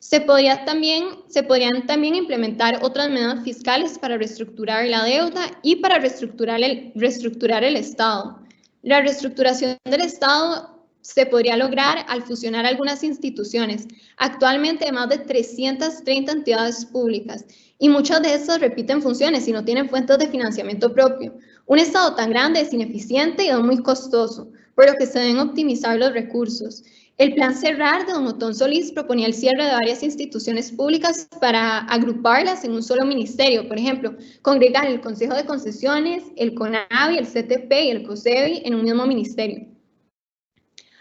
Se podrían también implementar otras medidas fiscales para reestructurar la deuda y para reestructurar el Estado. La reestructuración del Estado se podría lograr al fusionar algunas instituciones. Actualmente hay más de 330 entidades públicas y muchas de estas repiten funciones y no tienen fuentes de financiamiento propio. Un Estado tan grande es ineficiente y es muy costoso, por lo que se deben optimizar los recursos. El plan Cerrar de don Otón Solís proponía el cierre de varias instituciones públicas para agruparlas en un solo ministerio. Por ejemplo, congregar el Consejo de Concesiones, el CONAVI, el CTP y el COSEBI en un mismo ministerio.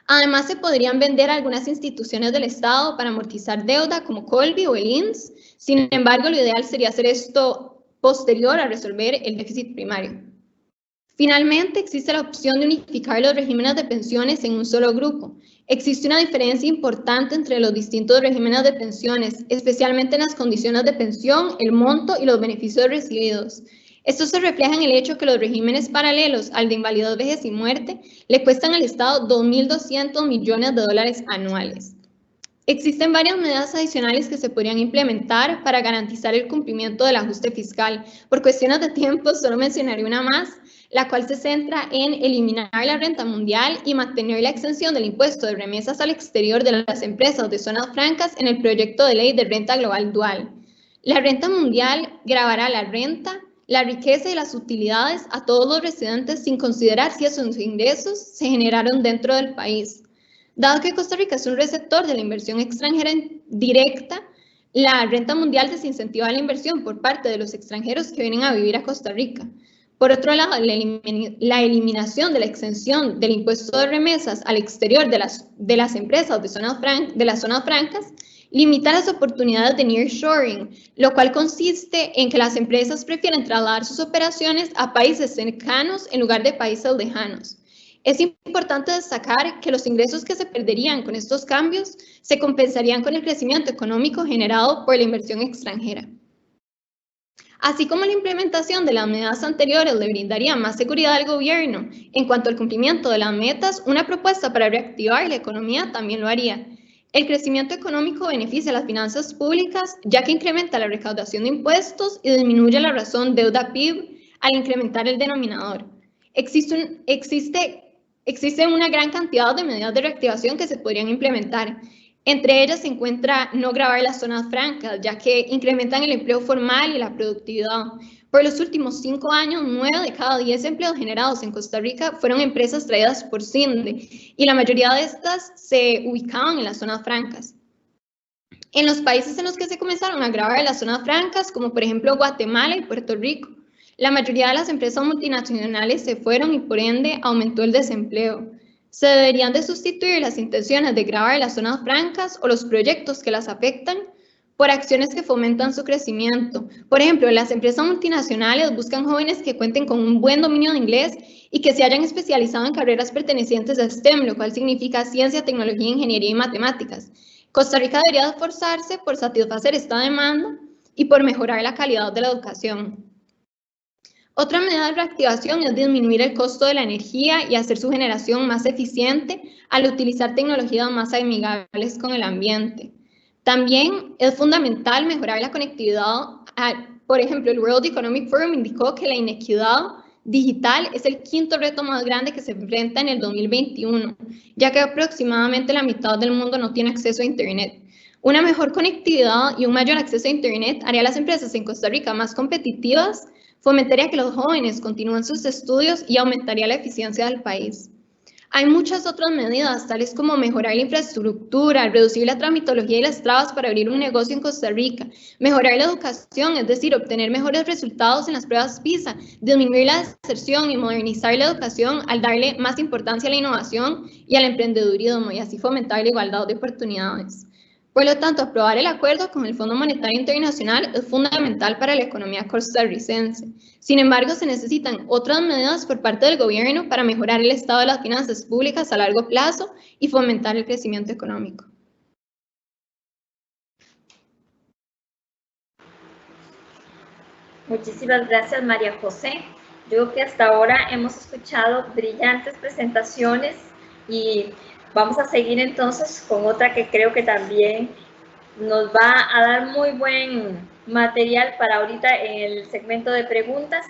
Además, se podrían vender algunas instituciones del Estado para amortizar deuda, como Colby o el INSS. Sin embargo, lo ideal sería hacer esto posterior a resolver el déficit primario. Finalmente, existe la opción de unificar los regímenes de pensiones en un solo grupo. Existe una diferencia importante entre los distintos regímenes de pensiones, especialmente en las condiciones de pensión, el monto y los beneficios recibidos. Esto se refleja en el hecho que los regímenes paralelos al de invalidez, vejez y muerte le cuestan al Estado 2.200 millones de dólares anuales. Existen varias medidas adicionales que se podrían implementar para garantizar el cumplimiento del ajuste fiscal. Por cuestiones de tiempo, solo mencionaré una más, la cual se centra en eliminar la renta mundial y mantener la exención del impuesto de remesas al exterior de las empresas de zonas francas en el proyecto de ley de renta global dual. La renta mundial gravará la renta, la riqueza y las utilidades a todos los residentes sin considerar si esos ingresos se generaron dentro del país. Dado que Costa Rica es un receptor de la inversión extranjera directa, la renta mundial desincentiva la inversión por parte de los extranjeros que vienen a vivir a Costa Rica. Por otro lado, la eliminación de la exención del impuesto de remesas al exterior de las empresas de las zonas francas limita las oportunidades de nearshoring, lo cual consiste en que las empresas prefieren trasladar sus operaciones a países cercanos en lugar de países lejanos. Es importante destacar que los ingresos que se perderían con estos cambios se compensarían con el crecimiento económico generado por la inversión extranjera. Así como la implementación de las medidas anteriores le brindaría más seguridad al gobierno en cuanto al cumplimiento de las metas, una propuesta para reactivar la economía también lo haría. El crecimiento económico beneficia a las finanzas públicas, ya que incrementa la recaudación de impuestos y disminuye la razón deuda-PIB al incrementar el denominador. Existe una gran cantidad de medidas de reactivación que se podrían implementar. Entre ellas se encuentra no gravar las zonas francas, ya que incrementan el empleo formal y la productividad. Por los últimos 5 años, 9 de cada 10 empleos generados en Costa Rica fueron empresas traídas por CINDE, y la mayoría de estas se ubicaban en las zonas francas. En los países en los que se comenzaron a grabar las zonas francas, como por ejemplo Guatemala y Puerto Rico, la mayoría de las empresas multinacionales se fueron y por ende aumentó el desempleo. Se deberían de sustituir las intenciones de grabar las zonas francas o los proyectos que las afectan por acciones que fomentan su crecimiento. Por ejemplo, las empresas multinacionales buscan jóvenes que cuenten con un buen dominio de inglés y que se hayan especializado en carreras pertenecientes a STEM, lo cual significa ciencia, tecnología, ingeniería y matemáticas. Costa Rica debería esforzarse por satisfacer esta demanda y por mejorar la calidad de la educación. Otra medida de reactivación es disminuir el costo de la energía y hacer su generación más eficiente al utilizar tecnologías más amigables con el ambiente. También es fundamental mejorar la conectividad. Por ejemplo, el World Economic Forum indicó que la inequidad digital es el quinto reto más grande que se enfrenta en el 2021, ya que aproximadamente la mitad del mundo no tiene acceso a Internet. Una mejor conectividad y un mayor acceso a Internet haría a las empresas en Costa Rica más competitivas, fomentaría que los jóvenes continúen sus estudios y aumentaría la eficiencia del país. Hay muchas otras medidas, tales como mejorar la infraestructura, reducir la tramitología y las trabas para abrir un negocio en Costa Rica, mejorar la educación, es decir, obtener mejores resultados en las pruebas PISA, disminuir la deserción y modernizar la educación al darle más importancia a la innovación y al emprendedurismo y así fomentar la igualdad de oportunidades. Por lo tanto, aprobar el acuerdo con el Fondo Monetario Internacional es fundamental para la economía costarricense. Sin embargo, se necesitan otras medidas por parte del gobierno para mejorar el estado de las finanzas públicas a largo plazo y fomentar el crecimiento económico. Muchísimas gracias, María José. Yo creo que hasta ahora hemos escuchado brillantes presentaciones y vamos a seguir entonces con otra que creo que también nos va a dar muy buen material para ahorita en el segmento de preguntas.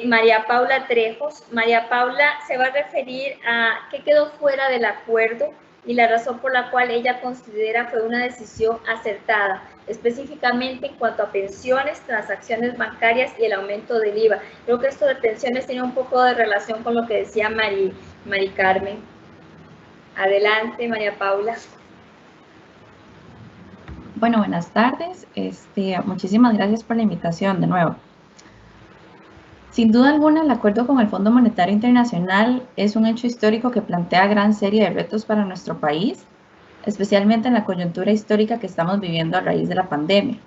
María Paula Trejos. María Paula se va a referir a qué quedó fuera del acuerdo y la razón por la cual ella considera fue una decisión acertada, específicamente en cuanto a pensiones, transacciones bancarias y el aumento del IVA. Creo que esto de pensiones tiene un poco de relación con lo que decía Mari Carmen. Adelante, María Paula. Bueno, buenas tardes. Muchísimas gracias por la invitación de nuevo. Sin duda alguna, el acuerdo con el Fondo Monetario Internacional es un hecho histórico que plantea gran serie de retos para nuestro país, especialmente en la coyuntura histórica que estamos viviendo a raíz de la pandemia,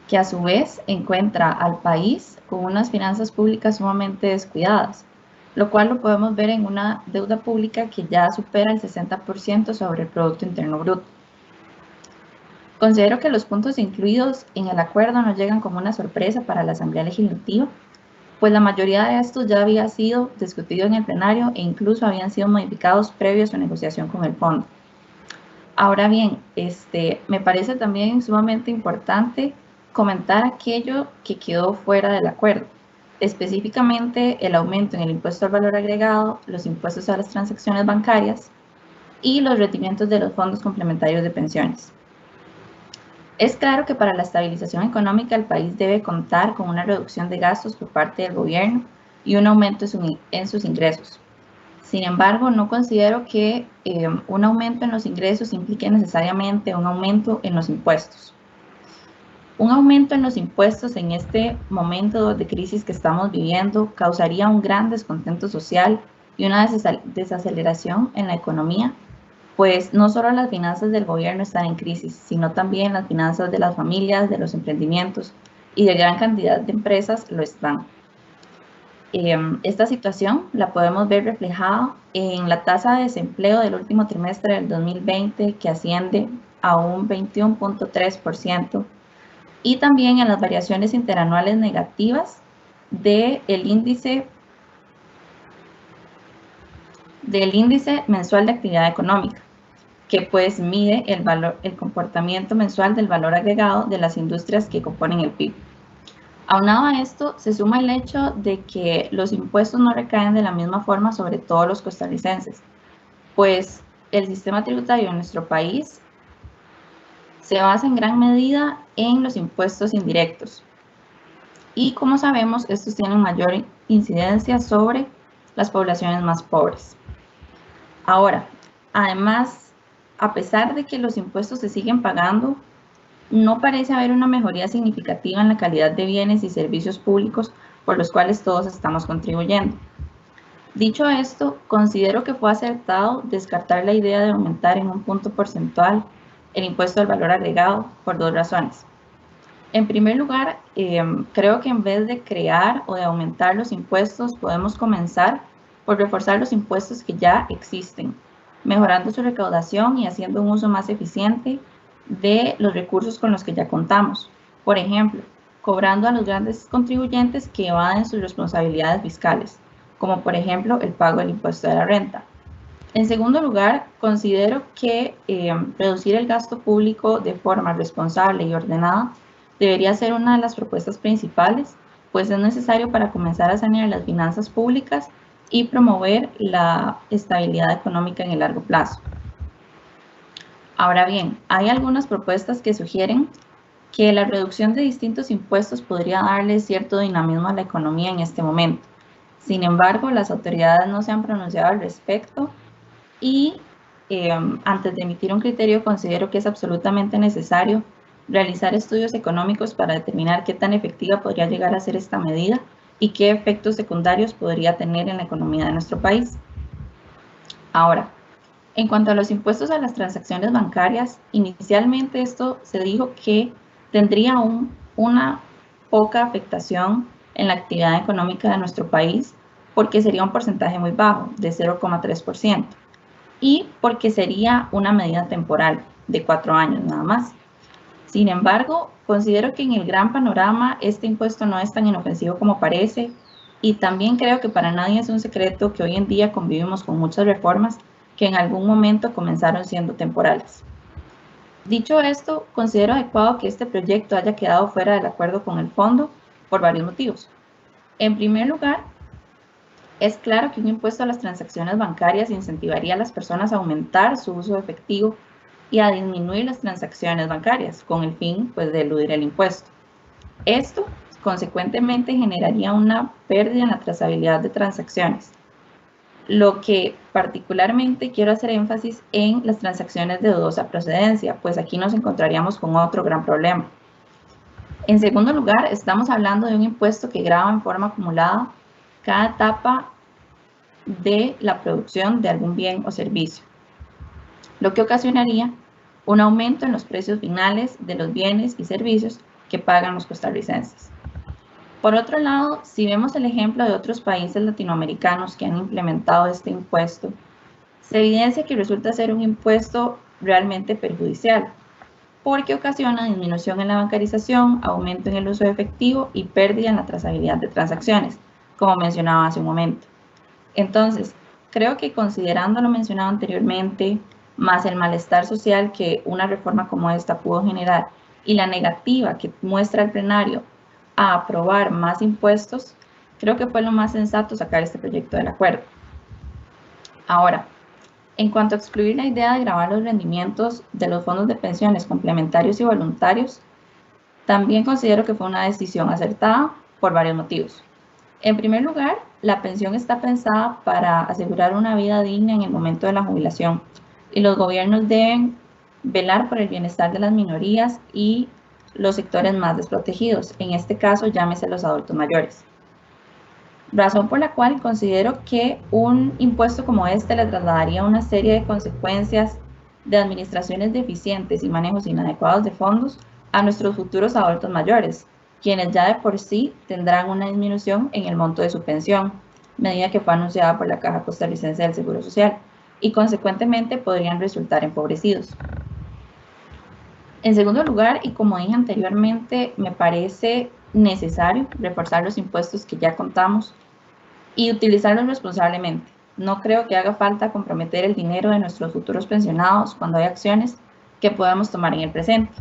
que a su vez encuentra al país con unas finanzas públicas sumamente descuidadas, lo cual lo podemos ver en una deuda pública que ya supera el 60% sobre el Producto Interno Bruto. Considero que los puntos incluidos en el acuerdo no llegan como una sorpresa para la Asamblea Legislativa, pues la mayoría de estos ya había sido discutido en el plenario e incluso habían sido modificados previo a su negociación con el fondo. Ahora bien, me parece también sumamente importante comentar aquello que quedó fuera del acuerdo, específicamente el aumento en el impuesto al valor agregado, los impuestos a las transacciones bancarias y los rendimientos de los fondos complementarios de pensiones. Es claro que para la estabilización económica el país debe contar con una reducción de gastos por parte del gobierno y un aumento en sus ingresos. Sin embargo, no considero que un aumento en los ingresos implique necesariamente un aumento en los impuestos. Un aumento en los impuestos en este momento de crisis que estamos viviendo causaría un gran descontento social y una desaceleración en la economía, pues no solo las finanzas del gobierno están en crisis, sino también las finanzas de las familias, de los emprendimientos y de gran cantidad de empresas lo están. Esta situación la podemos ver reflejada en la tasa de desempleo del último trimestre del 2020, que asciende a un 21.3%, y también en las variaciones interanuales negativas del índice mensual de actividad económica, que pues mide el comportamiento mensual del valor agregado de las industrias que componen el PIB. Aunado a esto, se suma el hecho de que los impuestos no recaen de la misma forma sobre todos los costarricenses, pues el sistema tributario en nuestro país se basa en gran medida en los impuestos indirectos. Y como sabemos, estos tienen mayor incidencia sobre las poblaciones más pobres. Ahora, además, a pesar de que los impuestos se siguen pagando, no parece haber una mejoría significativa en la calidad de bienes y servicios públicos por los cuales todos estamos contribuyendo. Dicho esto, considero que fue acertado descartar la idea de aumentar en un punto porcentual el impuesto al valor agregado por dos razones. En primer lugar, creo que en vez de crear o de aumentar los impuestos, podemos comenzar por reforzar los impuestos que ya existen, mejorando su recaudación y haciendo un uso más eficiente de los recursos con los que ya contamos. Por ejemplo, cobrando a los grandes contribuyentes que evaden sus responsabilidades fiscales, como por ejemplo el pago del impuesto de la renta. En segundo lugar, considero que reducir el gasto público de forma responsable y ordenada debería ser una de las propuestas principales, pues es necesario para comenzar a sanear las finanzas públicas y promover la estabilidad económica en el largo plazo. Ahora bien, hay algunas propuestas que sugieren que la reducción de distintos impuestos podría darle cierto dinamismo a la economía en este momento. Sin embargo, las autoridades no se han pronunciado al respecto y antes de emitir un criterio considero que es absolutamente necesario realizar estudios económicos para determinar qué tan efectiva podría llegar a ser esta medida y qué efectos secundarios podría tener en la economía de nuestro país. Ahora, en cuanto a los impuestos a las transacciones bancarias, inicialmente esto se dijo que tendría una poca afectación en la actividad económica de nuestro país porque sería un porcentaje muy bajo, de 0,3%, y porque sería una medida temporal de 4 años nada más. Sin embargo, considero que en el gran panorama este impuesto no es tan inofensivo como parece y también creo que para nadie es un secreto que hoy en día convivimos con muchas reformas que en algún momento comenzaron siendo temporales. Dicho esto, considero adecuado que este proyecto haya quedado fuera del acuerdo con el fondo por varios motivos. En primer lugar, es claro que un impuesto a las transacciones bancarias incentivaría a las personas a aumentar su uso de efectivo y a disminuir las transacciones bancarias con el fin de eludir el impuesto. Esto, consecuentemente, generaría una pérdida en la trazabilidad de transacciones, lo que particularmente quiero hacer énfasis en las transacciones de dudosa procedencia, pues aquí nos encontraríamos con otro gran problema. En segundo lugar, estamos hablando de un impuesto que grava en forma acumulada cada etapa de la producción de algún bien o servicio, lo que ocasionaría un aumento en los precios finales de los bienes y servicios que pagan los costarricenses. Por otro lado, si vemos el ejemplo de otros países latinoamericanos que han implementado este impuesto, se evidencia que resulta ser un impuesto realmente perjudicial, porque ocasiona disminución en la bancarización, aumento en el uso de efectivo y pérdida en la trazabilidad de transacciones, como mencionaba hace un momento. Entonces, creo que considerando lo mencionado anteriormente, más el malestar social que una reforma como esta pudo generar y la negativa que muestra el plenario a aprobar más impuestos, creo que fue lo más sensato sacar este proyecto del acuerdo. Ahora, en cuanto a excluir la idea de gravar los rendimientos de los fondos de pensiones complementarios y voluntarios, también considero que fue una decisión acertada por varios motivos. En primer lugar, la pensión está pensada para asegurar una vida digna en el momento de la jubilación y los gobiernos deben velar por el bienestar de las minorías y los sectores más desprotegidos, en este caso llámese los adultos mayores. Razón por la cual considero que un impuesto como este le trasladaría una serie de consecuencias de administraciones deficientes y manejos inadecuados de fondos a nuestros futuros adultos mayores, quienes ya de por sí tendrán una disminución en el monto de su pensión, medida que fue anunciada por la Caja Costarricense del Seguro Social, y consecuentemente podrían resultar empobrecidos. En segundo lugar, y como dije anteriormente, me parece necesario reforzar los impuestos que ya contamos y utilizarlos responsablemente. No creo que haga falta comprometer el dinero de nuestros futuros pensionados cuando hay acciones que podamos tomar en el presente.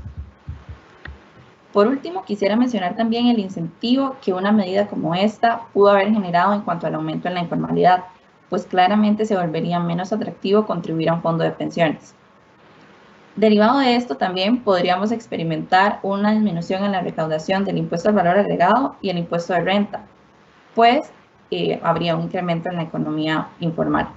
Por último, quisiera mencionar también el incentivo que una medida como esta pudo haber generado en cuanto al aumento en la informalidad, pues claramente se volvería menos atractivo contribuir a un fondo de pensiones. Derivado de esto, también podríamos experimentar una disminución en la recaudación del impuesto al valor agregado y el impuesto de renta, pues habría un incremento en la economía informal.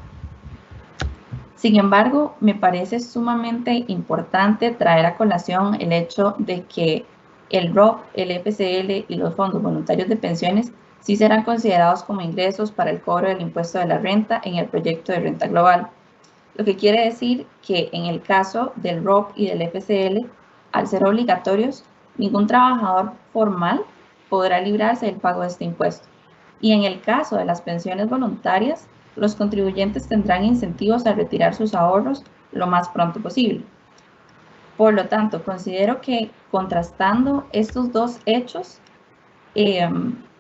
Sin embargo, me parece sumamente importante traer a colación el hecho de que el ROP, el FCL y los fondos voluntarios de pensiones sí serán considerados como ingresos para el cobro del impuesto de la renta en el proyecto de renta global. lo que quiere decir que en el caso del ROP y del FCL, al ser obligatorios, ningún trabajador formal podrá librarse del pago de este impuesto. Y en el caso de las pensiones voluntarias, los contribuyentes tendrán incentivos a retirar sus ahorros lo más pronto posible. Por lo tanto, considero que contrastando estos dos hechos,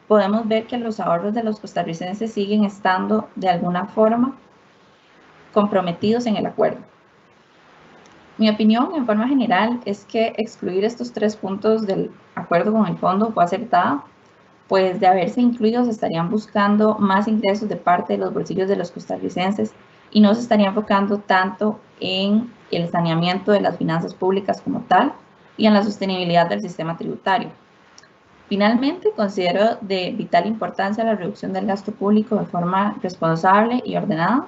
podemos ver que los ahorros de los costarricenses siguen estando de alguna forma comprometidos en el acuerdo. Mi opinión, en forma general, es que excluir estos 3 puntos del acuerdo con el fondo fue acertado, pues de haberse incluido se estarían buscando más ingresos de parte de los bolsillos de los costarricenses y no se estaría enfocando tanto en el saneamiento de las finanzas públicas como tal y en la sostenibilidad del sistema tributario. Finalmente, considero de vital importancia la reducción del gasto público de forma responsable y ordenada,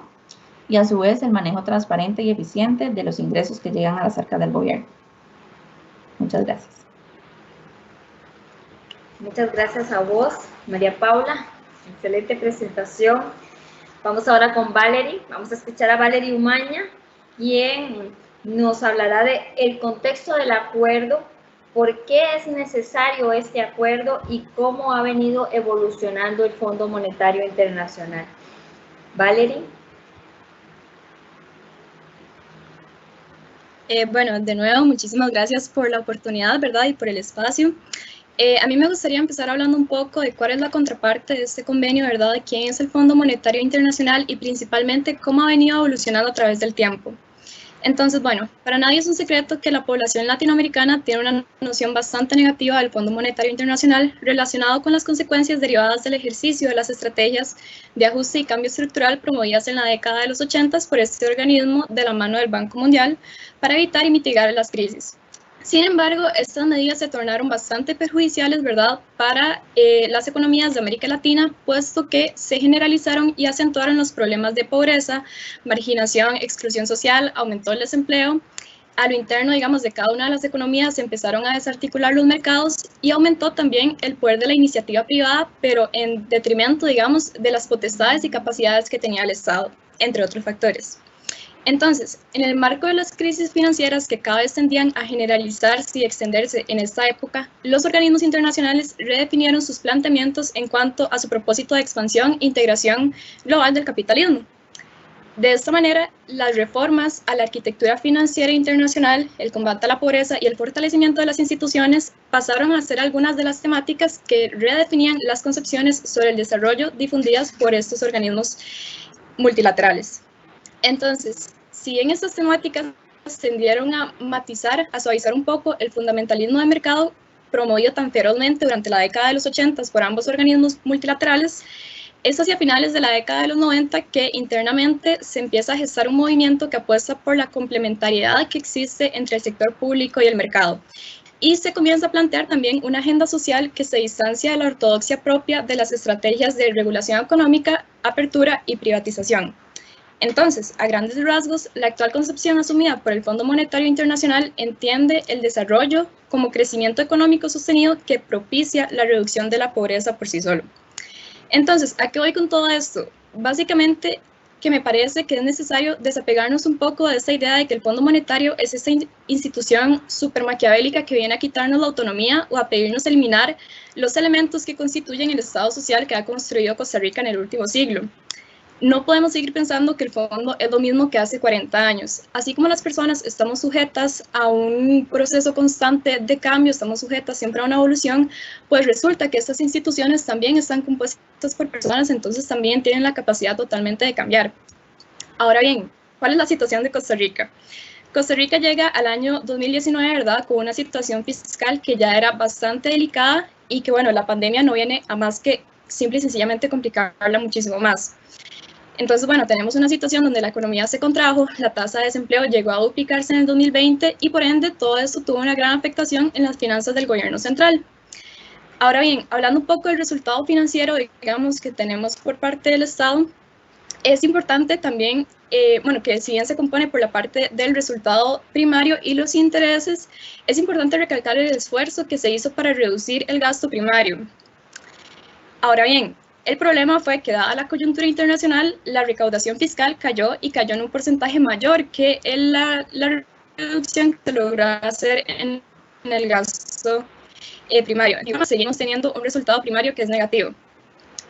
y a su vez el manejo transparente y eficiente de los ingresos que llegan a las arcas del gobierno. Muchas gracias. Muchas gracias a vos, María Paula. Excelente presentación. Vamos ahora con Valerie. Vamos a escuchar a Valerie Umaña, quien nos hablará del contexto del acuerdo, por qué es necesario este acuerdo y cómo ha venido evolucionando el Fondo Monetario Internacional. Valerie. Bueno, de nuevo, muchísimas gracias por la oportunidad, ¿verdad? Y por el espacio. A mí me gustaría empezar hablando un poco de cuál es la contraparte de este convenio, ¿verdad? De quién es el Fondo Monetario Internacional y principalmente cómo ha venido evolucionando a través del tiempo. Entonces, bueno, para nadie es un secreto que la población latinoamericana tiene una noción bastante negativa del Fondo Monetario Internacional relacionado con las consecuencias derivadas del ejercicio de las estrategias de ajuste y cambio estructural promovidas en la década de los 80 por este organismo de la mano del Banco Mundial para evitar y mitigar las crisis. Sin embargo, estas medidas se tornaron bastante perjudiciales, ¿verdad?, para las economías de América Latina, puesto que se generalizaron y acentuaron los problemas de pobreza, marginación, exclusión social, aumentó el desempleo. A lo interno, digamos, de cada una de las economías se empezaron a desarticular los mercados y aumentó también el poder de la iniciativa privada, pero en detrimento, digamos, de las potestades y capacidades que tenía el Estado, entre otros factores. Entonces, en el marco de las crisis financieras que cada vez tendían a generalizarse y extenderse en esta época, los organismos internacionales redefinieron sus planteamientos en cuanto a su propósito de expansión e integración global del capitalismo. De esta manera, las reformas a la arquitectura financiera internacional, el combate a la pobreza y el fortalecimiento de las instituciones pasaron a ser algunas de las temáticas que redefinían las concepciones sobre el desarrollo difundidas por estos organismos multilaterales. Entonces, si bien estas temáticas tendieron a matizar, a suavizar un poco el fundamentalismo de mercado promovido tan ferozmente durante la década de los 80 por ambos organismos multilaterales, es hacia finales de la década de los 90 que internamente se empieza a gestar un movimiento que apuesta por la complementariedad que existe entre el sector público y el mercado. Y se comienza a plantear también una agenda social que se distancia de la ortodoxia propia de las estrategias de regulación económica, apertura y privatización. Entonces, a grandes rasgos, la actual concepción asumida por el Fondo Monetario Internacional entiende el desarrollo como crecimiento económico sostenido que propicia la reducción de la pobreza por sí solo. Entonces, ¿a qué voy con todo esto? Básicamente, que me parece que es necesario desapegarnos un poco de esta idea de que el Fondo Monetario es esta institución súper maquiavélica que viene a quitarnos la autonomía o a pedirnos eliminar los elementos que constituyen el Estado social que ha construido Costa Rica en el último siglo. No podemos seguir pensando que el fondo es lo mismo que hace 40 años. Así como las personas estamos sujetas a un proceso constante de cambio, estamos sujetas siempre a una evolución, pues resulta que estas instituciones también están compuestas por personas, entonces también tienen la capacidad totalmente de cambiar. Ahora bien, ¿cuál es la situación de Costa Rica? Costa Rica llega al año 2019, ¿verdad?, con una situación fiscal que ya era bastante delicada y que, bueno, la pandemia no viene a más que simple y sencillamente complicarla muchísimo más. Entonces, bueno, tenemos una situación donde la economía se contrajo, la tasa de desempleo llegó a duplicarse en el 2020 y por ende todo esto tuvo una gran afectación en las finanzas del gobierno central. Ahora bien, hablando un poco del resultado financiero, digamos, que tenemos por parte del Estado, es importante también, que si bien se compone por la parte del resultado primario y los intereses, es importante recalcar el esfuerzo que se hizo para reducir el gasto primario. Ahora bien, El problema fue que, dada la coyuntura internacional, la recaudación fiscal cayó y cayó en un porcentaje mayor que la reducción que se logró hacer en el gasto primario. Seguimos teniendo un resultado primario que es negativo.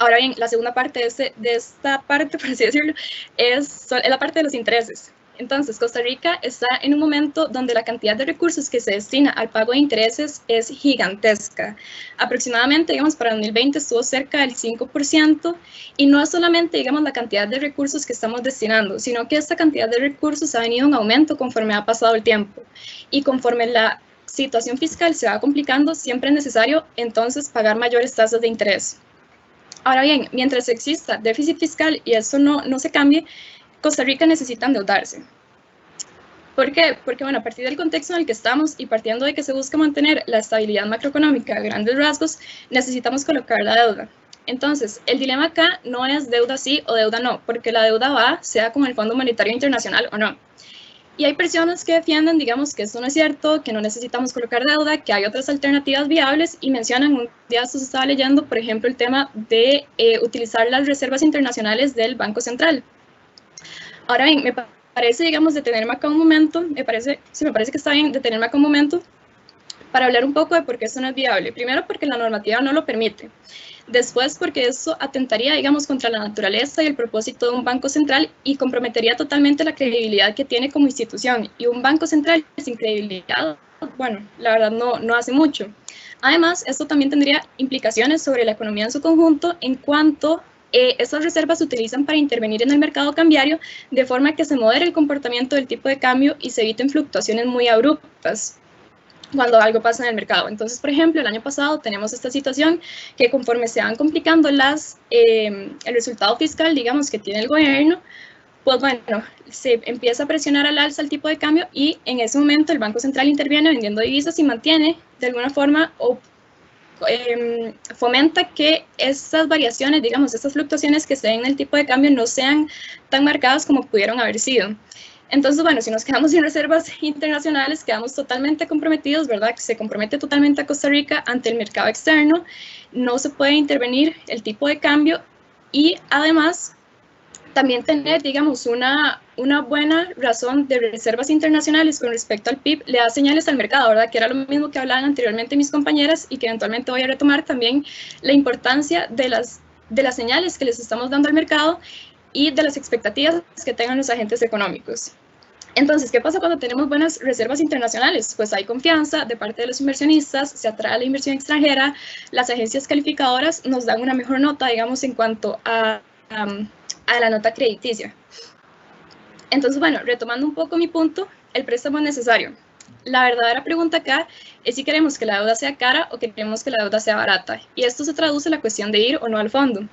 Ahora bien, la segunda parte de esta parte, por así decirlo, es la parte de los intereses. Entonces, Costa Rica está en un momento donde la cantidad de recursos que se destina al pago de intereses es gigantesca. Aproximadamente, digamos, para 2020 estuvo cerca del 5%, y no es solamente, digamos, la cantidad de recursos que estamos destinando, sino que esta cantidad de recursos ha venido en aumento conforme ha pasado el tiempo. Y conforme la situación fiscal se va complicando, siempre es necesario, entonces, pagar mayores tasas de interés. Ahora bien, mientras exista déficit fiscal y eso no se cambie, Costa Rica necesita endeudarse. ¿Por qué? Porque, bueno, a partir del contexto en el que estamos y partiendo de que se busca mantener la estabilidad macroeconómica a grandes rasgos, necesitamos colocar la deuda. Entonces, el dilema acá no es deuda sí o deuda no, porque la deuda va, sea con el Fondo Monetario Internacional o no. Y hay personas que defienden, digamos, que esto no es cierto, que no necesitamos colocar deuda, que hay otras alternativas viables, y mencionan, un día esto se estaba leyendo, por ejemplo, el tema de utilizar las reservas internacionales del Banco Central. Ahora bien, me parece, digamos, detenerme acá un momento, me parece que está bien detenerme acá un momento para hablar un poco de por qué esto no es viable. Primero, porque la normativa no lo permite. Después, porque eso atentaría, digamos, contra la naturaleza y el propósito de un banco central y comprometería totalmente la credibilidad que tiene como institución. Y un banco central sin credibilidad, bueno, la verdad no hace mucho. Además, esto también tendría implicaciones sobre la economía en su conjunto, en cuanto estas reservas se utilizan para intervenir en el mercado cambiario de forma que se modere el comportamiento del tipo de cambio y se eviten fluctuaciones muy abruptas cuando algo pasa en el mercado. Entonces, por ejemplo, el año pasado tenemos esta situación que, conforme se van complicando el resultado fiscal, digamos, que tiene el gobierno, pues bueno, se empieza a presionar al alza el tipo de cambio, y en ese momento el Banco Central interviene vendiendo divisas y mantiene de alguna forma o fomenta que estas variaciones, digamos, estas fluctuaciones que se den en el tipo de cambio no sean tan marcadas como pudieron haber sido. Entonces, bueno, si nos quedamos sin reservas internacionales, quedamos totalmente comprometidos, ¿verdad? Se compromete totalmente a Costa Rica ante el mercado externo, no se puede intervenir el tipo de cambio, y además también tener, digamos, una buena razón de reservas internacionales con respecto al PIB le da señales al mercado, ¿verdad? Que era lo mismo que hablaban anteriormente mis compañeras y que eventualmente voy a retomar también, la importancia de las señales que les estamos dando al mercado y de las expectativas que tengan los agentes económicos. Entonces, ¿qué pasa cuando tenemos buenas reservas internacionales? Pues hay confianza de parte de los inversionistas, se atrae la inversión extranjera, las agencias calificadoras nos dan una mejor nota, digamos, en cuanto a la nota crediticia. Entonces, bueno, retomando un poco mi punto, el préstamo es necesario. La verdadera pregunta acá es si queremos que la deuda sea cara o queremos que la deuda sea barata. Y esto se traduce en la cuestión de ir o no al fondo.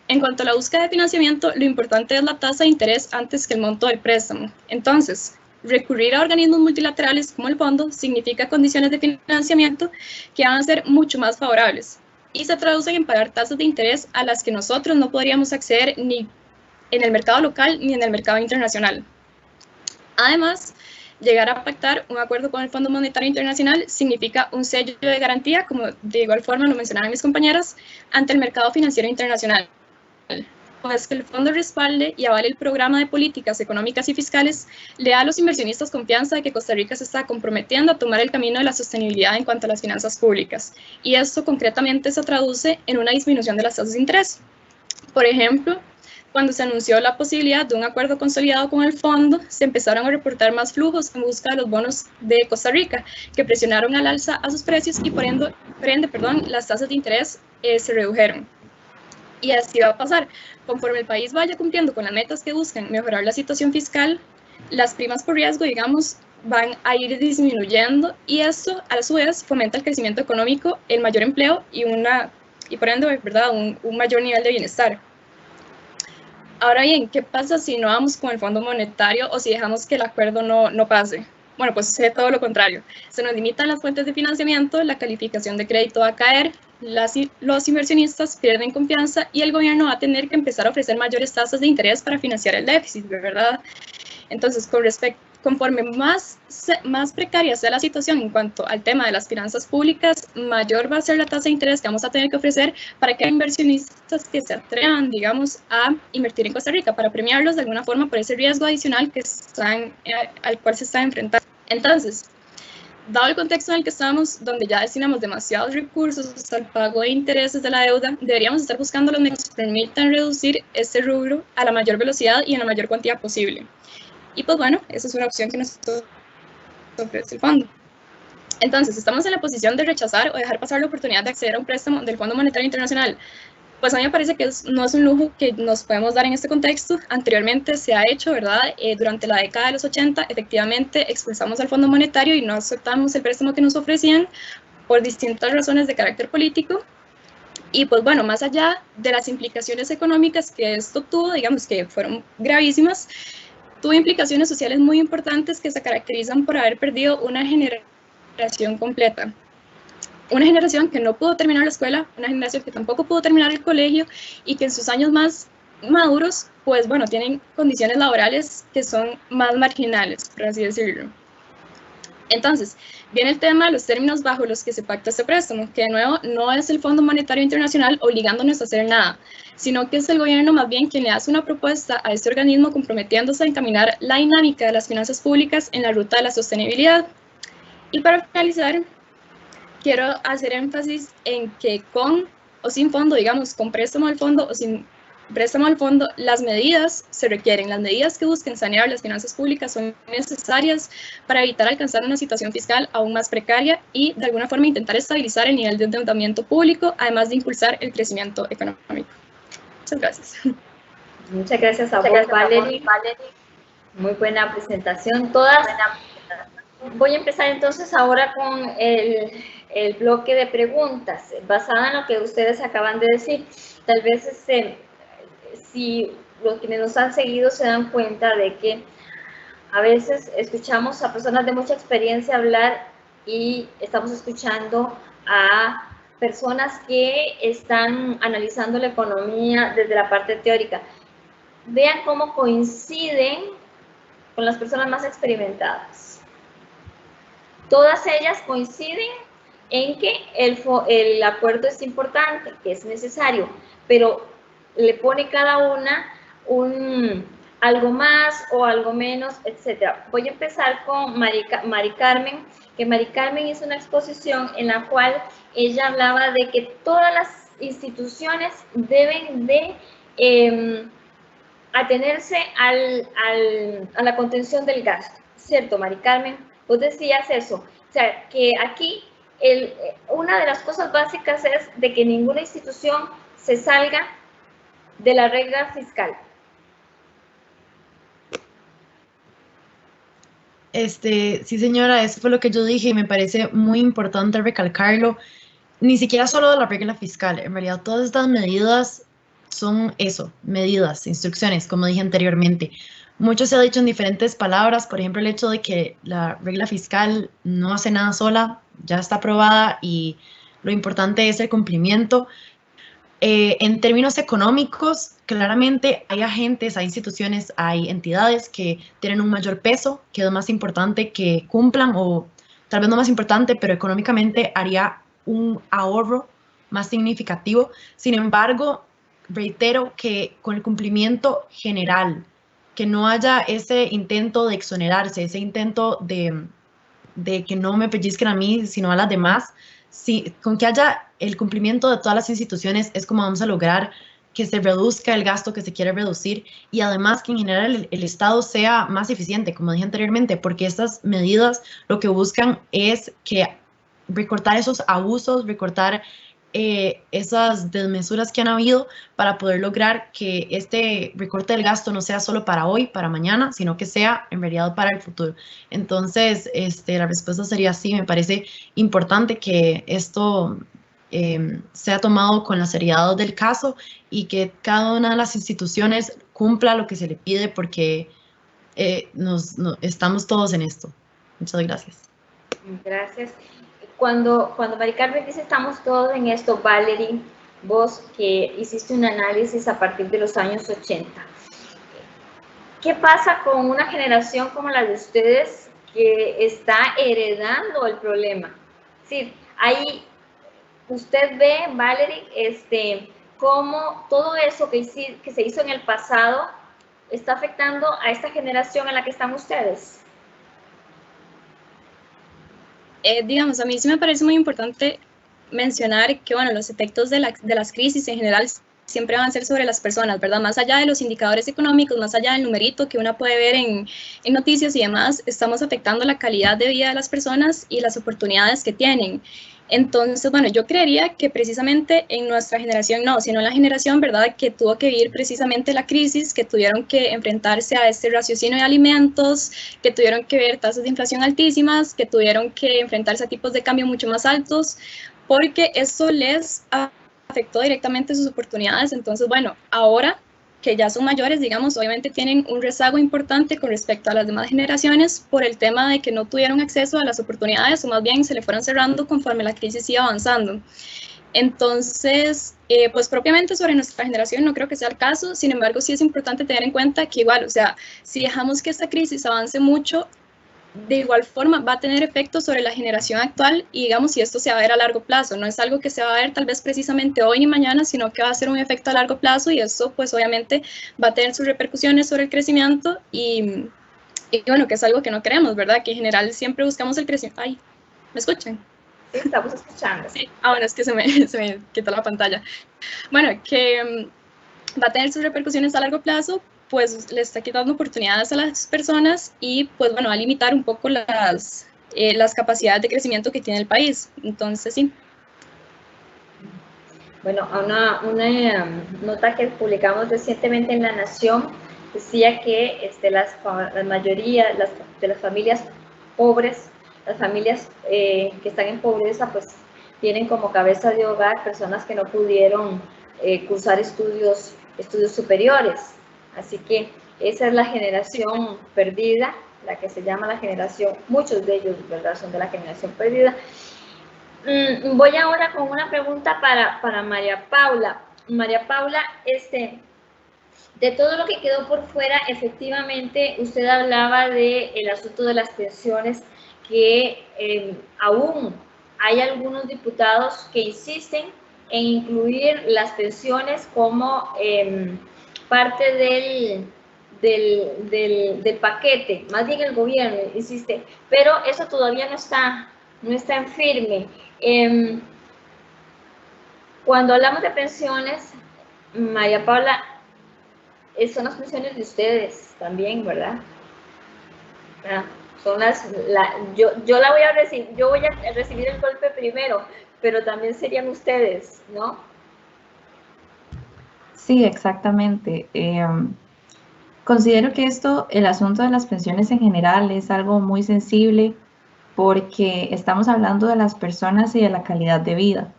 En cuanto a la búsqueda de financiamiento, lo importante es la tasa de interés antes que el monto del préstamo. Entonces, recurrir a organismos multilaterales como el fondo significa condiciones de financiamiento que van a ser mucho más favorables y se traducen en pagar tasas de interés a las que nosotros no podríamos acceder ni en el mercado local ni en el mercado internacional. Además, llegar a pactar un acuerdo con el Fondo Monetario Internacional significa un sello de garantía, como de igual forma lo mencionaban mis compañeras, ante el mercado financiero internacional. Pues que el fondo respalde y avale el programa de políticas económicas y fiscales le da a los inversionistas confianza de que Costa Rica se está comprometiendo a tomar el camino de la sostenibilidad en cuanto a las finanzas públicas. Y esto concretamente se traduce en una disminución de las tasas de interés. Por ejemplo, cuando se anunció la posibilidad de un acuerdo consolidado con el fondo, se empezaron a reportar más flujos en busca de los bonos de Costa Rica, que presionaron al alza a sus precios y por ende, las tasas de interés se redujeron. Y así va a pasar. Conforme el país vaya cumpliendo con las metas que buscan mejorar la situación fiscal, las primas por riesgo, digamos, van a ir disminuyendo, y esto a su vez fomenta el crecimiento económico, el mayor empleo y por ende, ¿verdad?, un mayor nivel de bienestar. Ahora bien, ¿qué pasa si no vamos con el Fondo Monetario o si dejamos que el acuerdo no pase? Bueno, pues sucede todo lo contrario. Se nos limitan las fuentes de financiamiento, la calificación de crédito va a caer, los inversionistas pierden confianza y el gobierno va a tener que empezar a ofrecer mayores tasas de interés para financiar el déficit, ¿verdad? Entonces, con conforme más precaria sea la situación en cuanto al tema de las finanzas públicas, mayor va a ser la tasa de interés que vamos a tener que ofrecer para que inversionistas que se atrevan, digamos, a invertir en Costa Rica, para premiarlos de alguna forma por ese riesgo adicional que al cual se están enfrentando. Entonces, dado el contexto en el que estamos, donde ya destinamos demasiados recursos al pago de intereses de la deuda, deberíamos estar buscando los medios que permitan reducir este rubro a la mayor velocidad y en la mayor cantidad posible. Y pues bueno, esa es una opción que nos ofrece el fondo. Entonces, ¿estamos en la posición de rechazar o dejar pasar la oportunidad de acceder a un préstamo del Fondo Monetario Internacional? Pues a mí me parece que no es un lujo que nos podemos dar en este contexto. Anteriormente se ha hecho, ¿verdad? Durante la década de los 80, efectivamente expulsamos al Fondo Monetario y no aceptamos el préstamo que nos ofrecían por distintas razones de carácter político. Y pues bueno, más allá de las implicaciones económicas que esto tuvo, digamos que fueron gravísimas, tuvo implicaciones sociales muy importantes que se caracterizan por haber perdido una generación completa. Una generación que no pudo terminar la escuela, una generación que tampoco pudo terminar el colegio y que en sus años más maduros, pues bueno, tienen condiciones laborales que son más marginales, por así decirlo. Entonces, viene el tema de los términos bajo los que se pacta este préstamo, que de nuevo no es el Fondo Monetario Internacional obligándonos a hacer nada, sino que es el gobierno más bien quien le hace una propuesta a este organismo comprometiéndose a encaminar la dinámica de las finanzas públicas en la ruta de la sostenibilidad. Y para finalizar, quiero hacer énfasis en que con o sin fondo, digamos, con préstamo al fondo o sin préstamo al fondo, las medidas se requieren. Las medidas que busquen sanear las finanzas públicas son necesarias para evitar alcanzar una situación fiscal aún más precaria y, de alguna forma, intentar estabilizar el nivel de endeudamiento público, además de impulsar el crecimiento económico. Muchas gracias. Muchas gracias a vos, Valerie. Muy buena presentación. Voy a empezar entonces ahora con el bloque de preguntas, basada en lo que ustedes acaban de decir. Tal vez si los quienes nos han seguido se dan cuenta de que a veces escuchamos a personas de mucha experiencia hablar y estamos escuchando a personas que están analizando la economía desde la parte teórica. Vean cómo coinciden con las personas más experimentadas. Todas ellas coinciden en que el acuerdo es importante, que es necesario, pero le pone cada una algo más o algo menos, etc. Voy a empezar con Mari Carmen, que Mari Carmen hizo una exposición en la cual ella hablaba de que todas las instituciones deben de atenerse a la contención del gasto, ¿cierto, Mari Carmen? Vos decías eso, o sea, que aquí una de las cosas básicas es de que ninguna institución se salga de la regla fiscal. Sí, señora, eso fue lo que yo dije y me parece muy importante recalcarlo. Ni siquiera solo de la regla fiscal, en realidad todas estas medidas son eso, medidas, instrucciones, como dije anteriormente. Mucho se ha dicho en diferentes palabras, por ejemplo, el hecho de que la regla fiscal no hace nada sola, ya está aprobada y lo importante es el cumplimiento. En términos económicos, claramente hay agentes, hay instituciones, hay entidades que tienen un mayor peso, que es más importante que cumplan, o tal vez no más importante, pero económicamente haría un ahorro más significativo. Sin embargo, reitero que con el cumplimiento general, que no haya ese intento de exonerarse, ese intento de que no me pellizquen a mí, sino a las demás. Sí, con que haya el cumplimiento de todas las instituciones es como vamos a lograr que se reduzca el gasto que se quiere reducir y además que en general el Estado sea más eficiente, como dije anteriormente, porque estas medidas lo que buscan es que recortar esos abusos, recortar esas desmesuras que han habido para poder lograr que este recorte del gasto no sea solo para hoy, para mañana, sino que sea en realidad para el futuro. Entonces, la respuesta sería sí, me parece importante que esto sea tomado con la seriedad del caso y que cada una de las instituciones cumpla lo que se le pide porque estamos todos en esto. Muchas gracias. Gracias. Cuando Mari Carmen dice estamos todos en esto, Valerie, vos que hiciste un análisis a partir de los años 80, ¿Qué pasa con una generación como la de ustedes que está heredando el problema? Sí, ahí usted ve, Valerie, cómo todo eso que se hizo en el pasado está afectando a esta generación en la que están ustedes. Digamos, a mí sí me parece muy importante mencionar que, bueno, los efectos de las crisis en general siempre van a ser sobre las personas, ¿verdad? Más allá de los indicadores económicos, más allá del numerito que uno puede ver en noticias y demás, estamos afectando la calidad de vida de las personas y las oportunidades que tienen. Entonces, bueno, yo creería que precisamente en nuestra generación no, sino en la generación, ¿verdad?, que tuvo que vivir precisamente la crisis, que tuvieron que enfrentarse a este raciocinio de alimentos, que tuvieron que ver tasas de inflación altísimas, que tuvieron que enfrentarse a tipos de cambio mucho más altos, porque eso les afectó directamente sus oportunidades. Entonces, bueno, ahora que ya son mayores, digamos, obviamente tienen un rezago importante con respecto a las demás generaciones por el tema de que no tuvieron acceso a las oportunidades, o más bien se le fueron cerrando conforme la crisis iba avanzando. Entonces, pues propiamente sobre nuestra generación no creo que sea el caso, sin embargo sí es importante tener en cuenta que igual, o sea, si dejamos que esta crisis avance mucho, de igual forma va a tener efectos sobre la generación actual y digamos si esto se va a ver a largo plazo, no es algo que se va a ver tal vez precisamente hoy ni mañana, sino que va a ser un efecto a largo plazo y esto pues obviamente va a tener sus repercusiones sobre el crecimiento y bueno, que es algo que no queremos, ¿verdad? Que en general siempre buscamos el crecimiento. Ay, ¿me escuchan? Sí, estamos escuchando. Sí, bueno, es que se me quitó la pantalla. Bueno, que va a tener sus repercusiones a largo plazo, pues le está quitando oportunidades a las personas y pues bueno, va a limitar un poco las capacidades de crecimiento que tiene el país. Entonces, sí. Bueno, una nota que publicamos recientemente en La Nación decía que la mayoría de las familias pobres, las familias que están en pobreza, pues tienen como cabeza de hogar personas que no pudieron cursar estudios superiores. Así que esa es la generación perdida, la que se llama la generación, muchos de ellos, ¿verdad?, son de la generación perdida. Voy ahora con una pregunta para María Paula. María Paula, de todo lo que quedó por fuera, efectivamente, usted hablaba del asunto de las pensiones, que aún hay algunos diputados que insisten en incluir las pensiones como parte del paquete, más bien el gobierno insiste, pero eso todavía no está en firme. Cuando hablamos de pensiones, María Paula, son las pensiones de ustedes también, ¿verdad? Son yo la voy a recibir, yo voy a recibir el golpe primero, pero también serían ustedes, ¿no? Sí, exactamente. Considero que el asunto de las pensiones en general es algo muy sensible porque estamos hablando de las personas y de la calidad de vida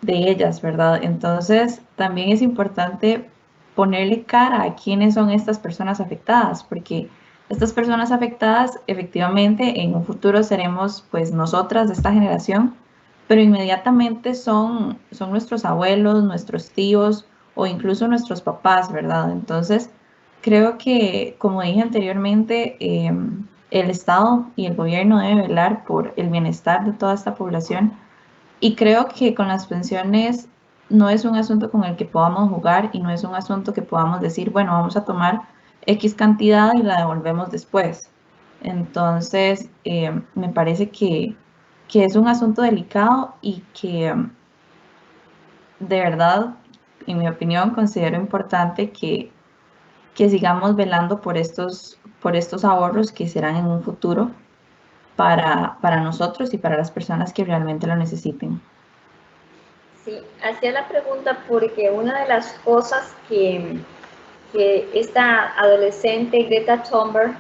de ellas, ¿verdad? Entonces, también es importante ponerle cara a quiénes son estas personas afectadas, porque estas personas afectadas efectivamente en un futuro seremos pues nosotras de esta generación, pero inmediatamente son nuestros abuelos, nuestros tíos o incluso nuestros papás, ¿verdad? Entonces, creo que, como dije anteriormente, el Estado y el gobierno debe velar por el bienestar de toda esta población y creo que con las pensiones no es un asunto con el que podamos jugar y no es un asunto que podamos decir, bueno, vamos a tomar X cantidad y la devolvemos después. Entonces, me parece que es un asunto delicado y que de verdad, en mi opinión, considero importante que sigamos velando por estos ahorros que serán en un futuro para nosotros y para las personas que realmente lo necesiten. Sí, hacía la pregunta porque una de las cosas que esta adolescente Greta Thunberg,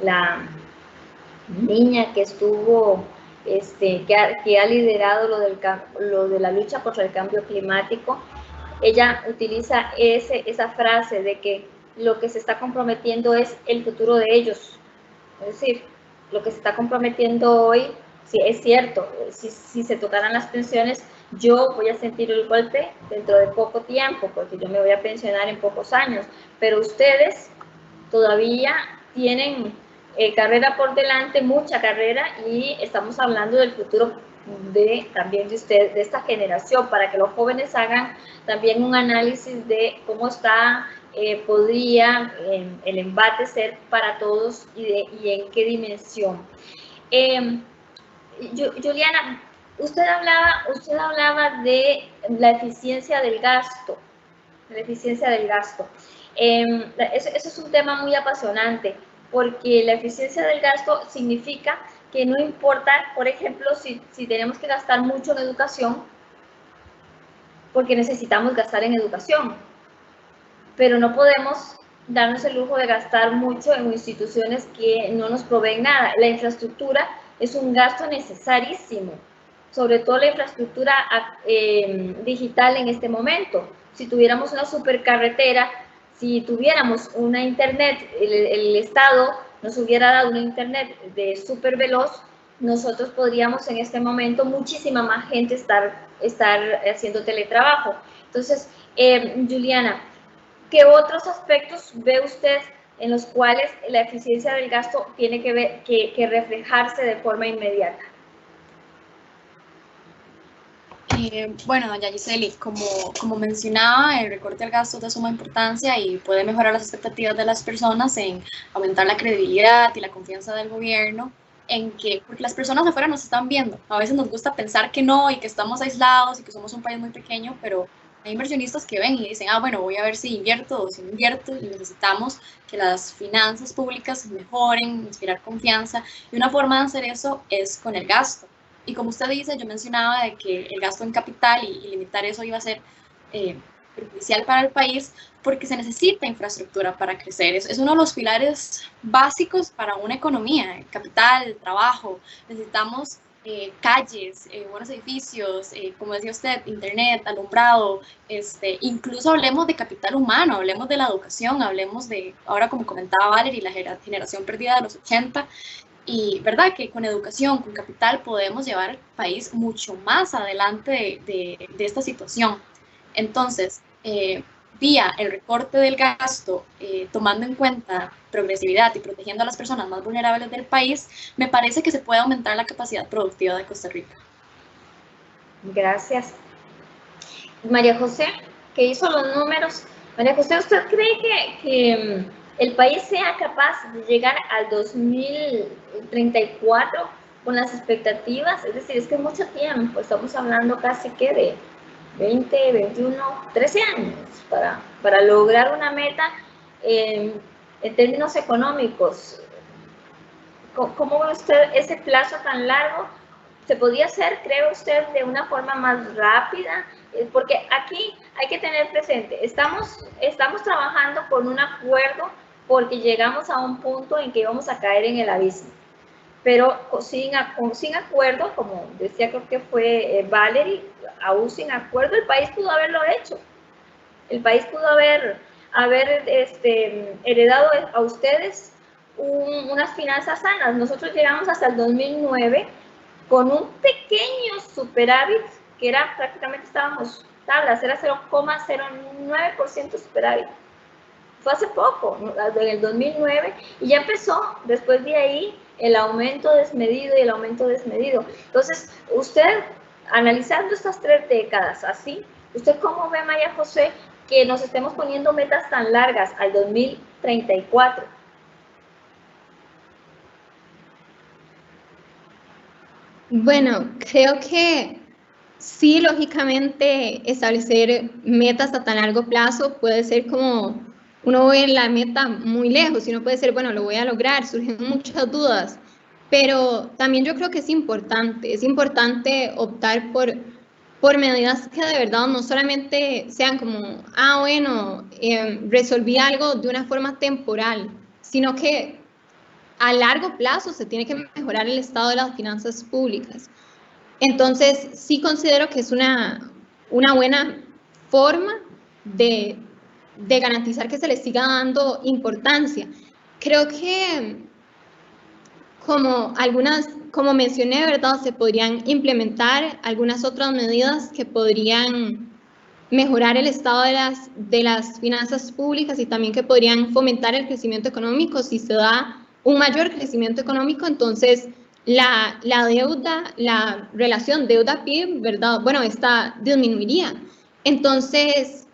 la niña que estuvo, que ha liderado lo de la lucha contra el cambio climático, ella utiliza esa frase de que lo que se está comprometiendo es el futuro de ellos. Es decir, lo que se está comprometiendo hoy, sí, es cierto, si se tocaran las pensiones, yo voy a sentir el golpe dentro de poco tiempo, porque yo me voy a pensionar en pocos años, pero ustedes todavía tienen carrera por delante, mucha carrera, y estamos hablando del futuro también de usted, de esta generación, para que los jóvenes hagan también un análisis de cómo está, podría el embate ser para todos y en qué dimensión. Juliana, usted hablaba de la eficiencia del gasto, Eso es un tema muy apasionante, porque la eficiencia del gasto significa que no importa, por ejemplo, si tenemos que gastar mucho en educación, porque necesitamos gastar en educación, pero no podemos darnos el lujo de gastar mucho en instituciones que no nos proveen nada. La infraestructura es un gasto necesarísimo, sobre todo la infraestructura digital en este momento. Si tuviéramos una supercarretera, si tuviéramos una internet, el Estado nos hubiera dado una internet de súper veloz, nosotros podríamos en este momento, muchísima más gente estar haciendo teletrabajo. Entonces, Juliana, ¿qué otros aspectos ve usted en los cuales la eficiencia del gasto tiene que reflejarse de forma inmediata? Bueno, doña Giseli, como mencionaba, el recorte del gasto es de suma importancia y puede mejorar las expectativas de las personas en aumentar la credibilidad y la confianza del gobierno, porque las personas afuera nos están viendo. A veces nos gusta pensar que no y que estamos aislados y que somos un país muy pequeño, pero hay inversionistas que ven y dicen, bueno, voy a ver si invierto o si no invierto, y necesitamos que las finanzas públicas mejoren, inspirar confianza, y una forma de hacer eso es con el gasto. Y como usted dice, yo mencionaba de que el gasto en capital y limitar eso iba a ser perjudicial para el país, porque se necesita infraestructura para crecer. Es uno de los pilares básicos para una economía: capital, trabajo. Necesitamos calles, buenos edificios, como decía usted, internet, alumbrado, incluso hablemos de capital humano, hablemos de la educación, hablemos de, ahora como comentaba Valerie, la generación perdida de los 80, y verdad que con educación, con capital, podemos llevar al país mucho más adelante de esta situación. Entonces, vía el recorte del gasto, tomando en cuenta progresividad y protegiendo a las personas más vulnerables del país, me parece que se puede aumentar la capacidad productiva de Costa Rica. Gracias. María José, que hizo los números. María José, ¿usted cree que el país sea capaz de llegar al 2034 con las expectativas? Es decir, es que es mucho tiempo, estamos hablando casi que de 20, 21, 13 años para lograr una meta en términos económicos. ¿Cómo ve usted ese plazo tan largo? ¿Se podía hacer, cree usted, de una forma más rápida? Porque aquí hay que tener presente, estamos trabajando con un acuerdo porque llegamos a un punto en que íbamos a caer en el abismo. Pero sin acuerdo, como decía, creo que fue Valerie, aún sin acuerdo, el país pudo haberlo hecho. El país pudo haber heredado a ustedes unas finanzas sanas. Nosotros llegamos hasta el 2009 con un pequeño superávit, que era prácticamente, estábamos tablas, era 0,09% superávit. Fue hace poco, en el 2009, y ya empezó después de ahí el aumento desmedido y el aumento desmedido. Entonces, usted, analizando estas 3 décadas así, ¿usted cómo ve, María José, que nos estemos poniendo metas tan largas al 2034? Bueno, creo que sí, lógicamente, establecer metas a tan largo plazo puede ser como uno ve la meta muy lejos y uno puede ser, bueno, lo voy a lograr, surgen muchas dudas, pero también yo creo que es importante optar por medidas que de verdad no solamente sean como, bueno, resolví algo de una forma temporal, sino que a largo plazo se tiene que mejorar el estado de las finanzas públicas. Entonces, sí considero que es una buena forma de garantizar que se les siga dando importancia. Creo que como mencioné, ¿verdad? Se podrían implementar algunas otras medidas que podrían mejorar el estado de las finanzas públicas y también que podrían fomentar el crecimiento económico. Si se da un mayor crecimiento económico, entonces la deuda, la relación deuda-PIB, ¿verdad? Bueno, esta disminuiría. Entonces,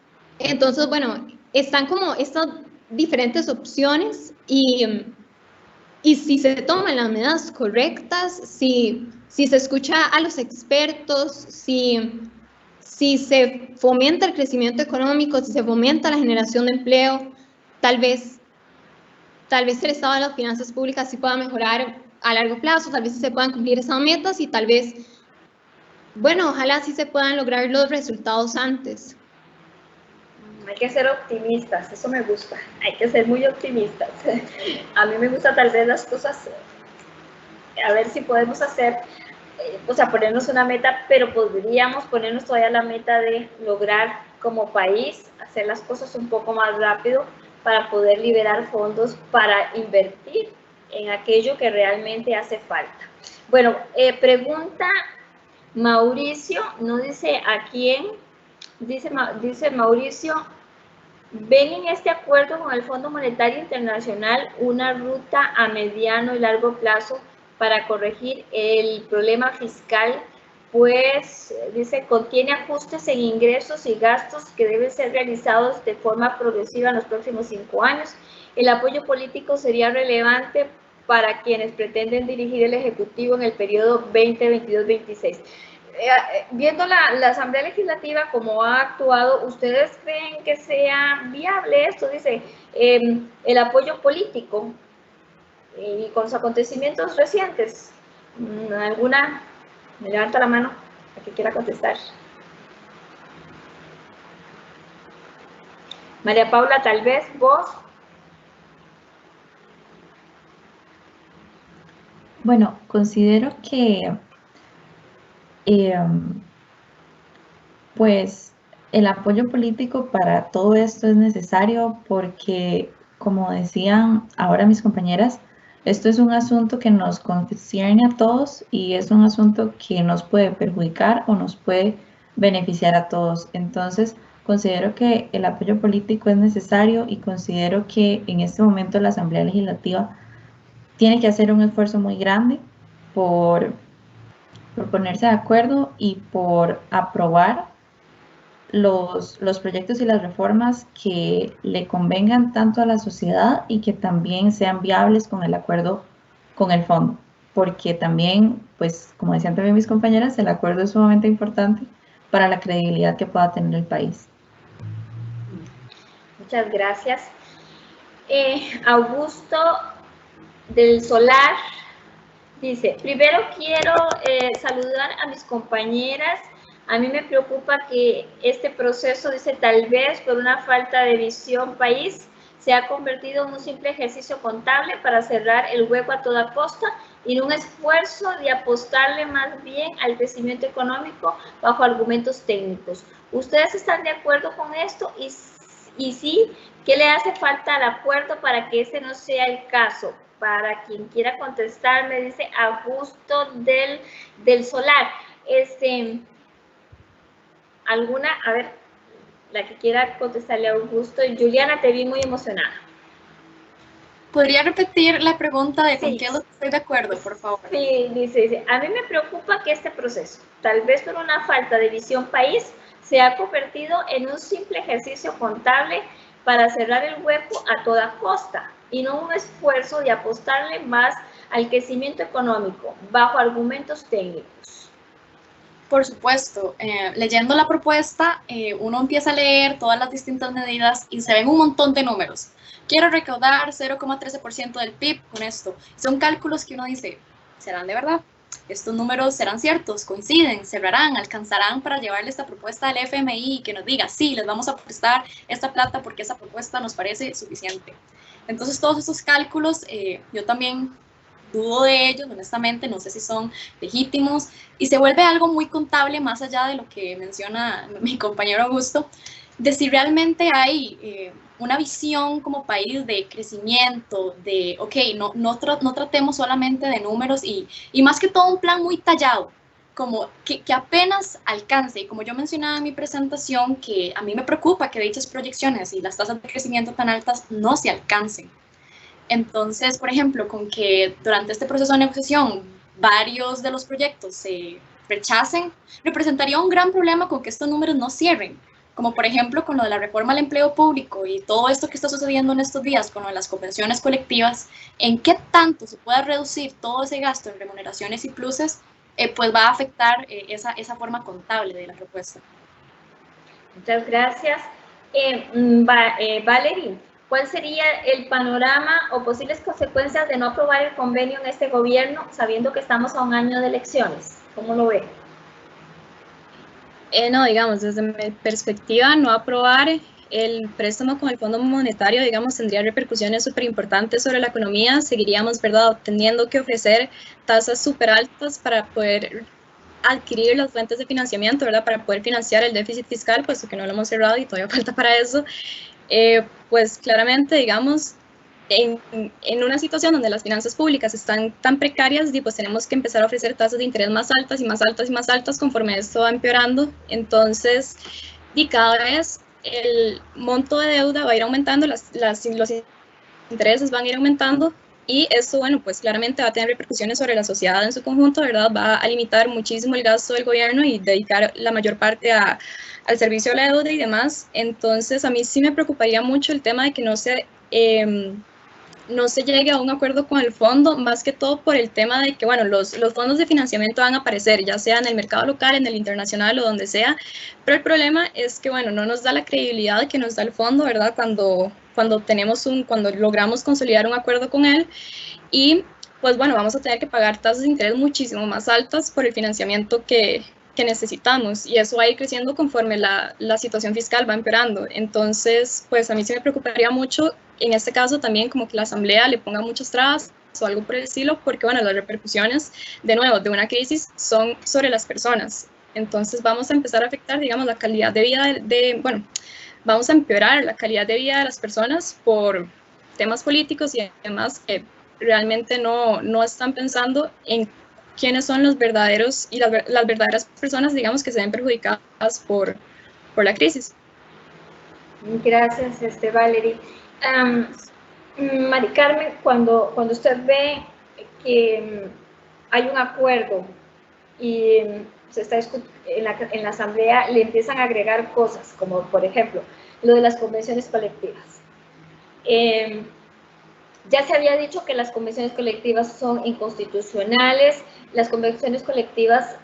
bueno, están como estas diferentes opciones y si se toman las medidas correctas, si se escucha a los expertos, si se fomenta el crecimiento económico, si se fomenta la generación de empleo, tal vez el estado de las finanzas públicas sí pueda mejorar a largo plazo, tal vez sí se puedan cumplir esas metas y tal vez, bueno, ojalá sí se puedan lograr los resultados antes. Hay que ser optimistas, eso me gusta, hay que ser muy optimistas. A mí me gusta tal vez las cosas, a ver si podemos hacer, o sea, ponernos una meta, pero podríamos ponernos todavía la meta de lograr como país hacer las cosas un poco más rápido para poder liberar fondos para invertir en aquello que realmente hace falta. Bueno, pregunta Mauricio, no dice a quién, dice Mauricio, ¿ven en este acuerdo con el Fondo Monetario Internacional una ruta a mediano y largo plazo para corregir el problema fiscal? Pues, dice, contiene ajustes en ingresos y gastos que deben ser realizados de forma progresiva en los próximos 5 años. El apoyo político sería relevante para quienes pretenden dirigir el Ejecutivo en el periodo 2022-26. Viendo la Asamblea Legislativa como ha actuado, ¿ustedes creen que sea viable esto? Dice, el apoyo político y con los acontecimientos recientes. ¿Alguna? Me levanta la mano a que quiera contestar. María Paula, tal vez vos. Bueno, considero que pues el apoyo político para todo esto es necesario porque, como decían ahora mis compañeras, esto es un asunto que nos concierne a todos y es un asunto que nos puede perjudicar o nos puede beneficiar a todos. Entonces, considero que el apoyo político es necesario y considero que en este momento la Asamblea Legislativa tiene que hacer un esfuerzo muy grande por ponerse de acuerdo y por aprobar los proyectos y las reformas que le convengan tanto a la sociedad y que también sean viables con el acuerdo con el fondo, porque también, pues, como decían también mis compañeras, el acuerdo es sumamente importante para la credibilidad que pueda tener el país. Muchas gracias. Augusto del Solar dice, primero quiero saludar a mis compañeras. A mí me preocupa que este proceso, dice, tal vez por una falta de visión país, se ha convertido en un simple ejercicio contable para cerrar el hueco a toda costa y en un esfuerzo de apostarle más bien al crecimiento económico bajo argumentos técnicos. ¿Ustedes están de acuerdo con esto? Y sí, ¿qué le hace falta al acuerdo para que ese no sea el caso? Para quien quiera contestar, me dice Augusto del Solar. ¿Alguna? A ver, la que quiera contestarle a Augusto. Juliana, te vi muy emocionada. ¿Podría repetir la pregunta de con Sí. qué estoy de acuerdo, por favor? Sí, dice, a mí me preocupa que este proceso, tal vez por una falta de visión país, se ha convertido en un simple ejercicio contable para cerrar el hueco a toda costa y no un esfuerzo de apostarle más al crecimiento económico bajo argumentos técnicos. Por supuesto, leyendo la propuesta, uno empieza a leer todas las distintas medidas y se ven un montón de números. Quiero recaudar 0,13% del PIB con esto. Son cálculos que uno dice, ¿serán de verdad? Estos números serán ciertos, coinciden, cerrarán, alcanzarán para llevarle esta propuesta al FMI y que nos diga, sí, les vamos a prestar esta plata porque esa propuesta nos parece suficiente. Entonces, todos estos cálculos, yo también dudo de ellos, honestamente, no sé si son legítimos y se vuelve algo muy contable más allá de lo que menciona mi compañero Augusto, de si realmente hay una visión como país de crecimiento, de, ok, no tratemos solamente de números y más que todo un plan muy tallado, como que apenas alcance. Y como yo mencionaba en mi presentación, que a mí me preocupa que dichas proyecciones y las tasas de crecimiento tan altas no se alcancen. Entonces, por ejemplo, con que durante este proceso de negociación varios de los proyectos se rechacen, representaría un gran problema con que estos números no cierren, como por ejemplo con lo de la reforma al empleo público y todo esto que está sucediendo en estos días con lo de las convenciones colectivas. ¿En qué tanto se pueda reducir todo ese gasto en remuneraciones y pluses? Pues va a afectar esa forma contable de la propuesta. Muchas gracias. Valerie, ¿cuál sería el panorama o posibles consecuencias de no aprobar el convenio en este gobierno, sabiendo que estamos a un año de elecciones? ¿Cómo lo ve? No, digamos, desde mi perspectiva, no aprobar el préstamo con el Fondo Monetario, digamos, tendría repercusiones súper importantes sobre la economía. Seguiríamos, ¿verdad?, teniendo que ofrecer tasas súper altas para poder adquirir las fuentes de financiamiento, ¿verdad?, para poder financiar el déficit fiscal, puesto que no lo hemos cerrado y todavía falta para eso. Pues claramente, digamos, en una situación donde las finanzas públicas están tan precarias, pues tenemos que empezar a ofrecer tasas de interés más altas y más altas y más altas conforme esto va empeorando. Entonces, y cada vez el monto de deuda va a ir aumentando, los intereses van a ir aumentando, y esto, bueno, pues claramente va a tener repercusiones sobre la sociedad en su conjunto, ¿verdad? Va a limitar muchísimo el gasto del gobierno y dedicar la mayor parte al servicio de la deuda y demás. Entonces, a mí sí me preocuparía mucho el tema de que no se llegue a un acuerdo con el fondo, más que todo por el tema de que, bueno, los fondos de financiamiento van a aparecer, ya sea en el mercado local, en el internacional o donde sea, pero el problema es que, bueno, no nos da la credibilidad que nos da el fondo, ¿verdad?, cuando logramos consolidar un acuerdo con él, y pues bueno, vamos a tener que pagar tasas de interés muchísimo más altas por el financiamiento que necesitamos, y eso va a ir creciendo conforme la situación fiscal va empeorando. Entonces, pues a mí sí me preocuparía mucho en este caso también como que la Asamblea le ponga muchas trabas o algo por el estilo, porque bueno, las repercusiones de nuevo de una crisis son sobre las personas. Entonces vamos a empezar a afectar, digamos, la calidad de vida vamos a empeorar la calidad de vida de las personas por temas políticos y demás que realmente no están pensando en quiénes son los verdaderos y las verdaderas personas, digamos, que se ven perjudicadas por la crisis. Gracias, Valerie. Mari Carmen, cuando usted ve que hay un acuerdo y se está en la Asamblea, le empiezan a agregar cosas, como por ejemplo, lo de las convenciones colectivas. Ya se había dicho que las convenciones colectivas son inconstitucionales. Las convenciones colectivas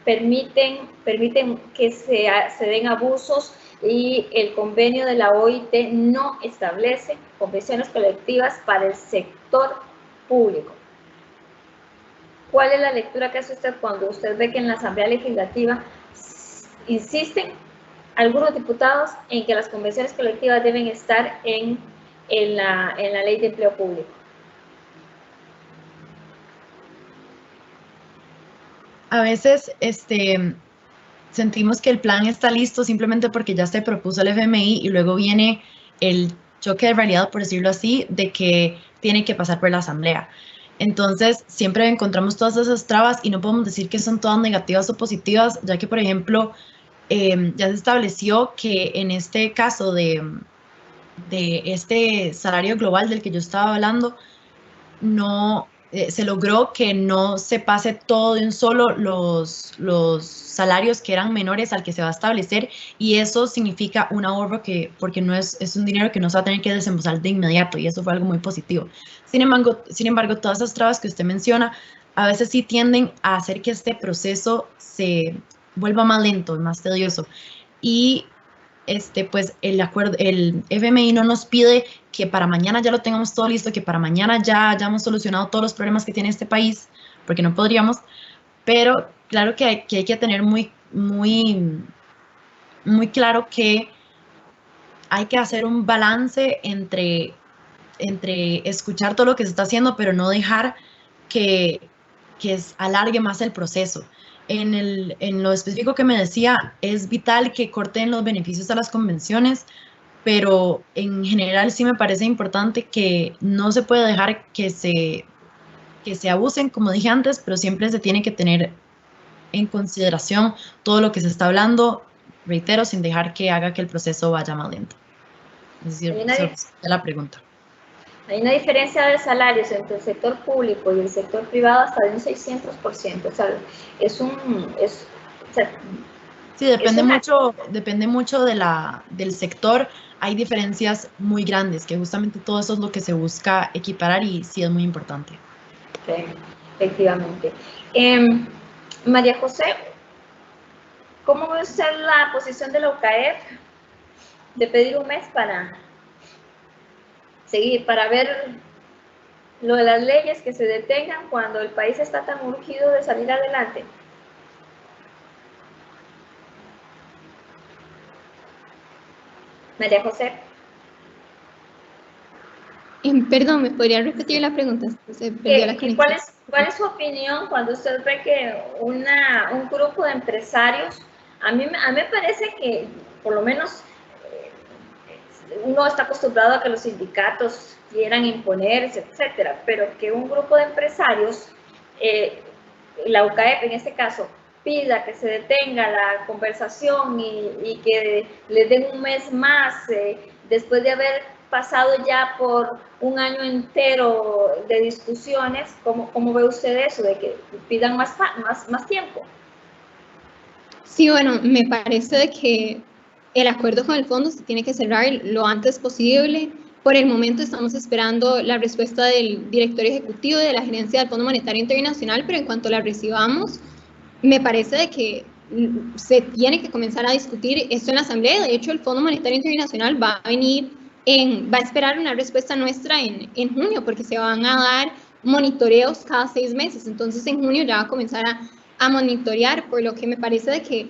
permiten que se den abusos, y el convenio de la OIT no establece convenciones colectivas para el sector público. ¿Cuál es la lectura que hace usted cuando usted ve que en la Asamblea Legislativa insisten algunos diputados en que las convenciones colectivas deben estar en la Ley de Empleo Público? A veces sentimos que el plan está listo simplemente porque ya se propuso el FMI, y luego viene el choque de realidad, por decirlo así, de que tiene que pasar por la Asamblea. Entonces, siempre encontramos todas esas trabas y no podemos decir que son todas negativas o positivas, ya que, por ejemplo, ya se estableció que en este caso de este salario global del que yo estaba hablando, se logró que no se pase todo de un solo los salarios que eran menores al que se va a establecer, y eso significa un ahorro porque no es un dinero que no se va a tener que desembolsar de inmediato, y eso fue algo muy positivo. Sin embargo, todas esas trabas que usted menciona a veces sí tienden a hacer que este proceso se vuelva más lento y más tedioso, y pues el FMI no nos pide que para mañana ya lo tengamos todo listo, que para mañana ya hayamos solucionado todos los problemas que tiene este país, porque no podríamos, pero claro que hay que tener muy claro que hay que hacer un balance entre escuchar todo lo que se está haciendo, pero no dejar que alargue más el proceso. En lo específico que me decía, es vital que corten los beneficios a las convenciones, pero en general sí me parece importante que no se puede dejar que se abusen, como dije antes, pero siempre se tiene que tener en consideración todo lo que se está hablando, reitero, sin dejar que haga que el proceso vaya más lento. Es decir, la pregunta. Hay una diferencia de salarios entre el sector público y el sector privado hasta de un 600%. O sea, sí, depende mucho del sector. Hay diferencias muy grandes, que justamente todo eso es lo que se busca equiparar y sí es muy importante. Sí, efectivamente. María José, ¿cómo ve usted la posición de la UCAEF de pedir un mes para seguir, para ver lo de las leyes que se detengan cuando el país está tan urgido de salir adelante? María José. Perdón, ¿me podría repetir la pregunta? Se perdió la conexión. ¿Cuál es su opinión cuando usted ve que un grupo de empresarios, a mí me parece que por lo menos uno está acostumbrado a que los sindicatos quieran imponerse, etcétera, pero que un grupo de empresarios, la UCAEF en este caso, pida que se detenga la conversación y que les den un mes más después de haber pasado ya por un año entero de discusiones? ¿Cómo ve usted eso, de que pidan más tiempo? Sí, bueno, me parece de que el acuerdo con el fondo se tiene que cerrar lo antes posible. Por el momento estamos esperando la respuesta del director ejecutivo de la Gerencia del Fondo Monetario Internacional, pero en cuanto la recibamos, me parece de que se tiene que comenzar a discutir esto en la Asamblea. De hecho, el Fondo Monetario Internacional va a esperar una respuesta nuestra en junio, porque se van a dar monitoreos cada 6 meses. Entonces, en junio ya va a comenzar a monitorear, por lo que me parece de que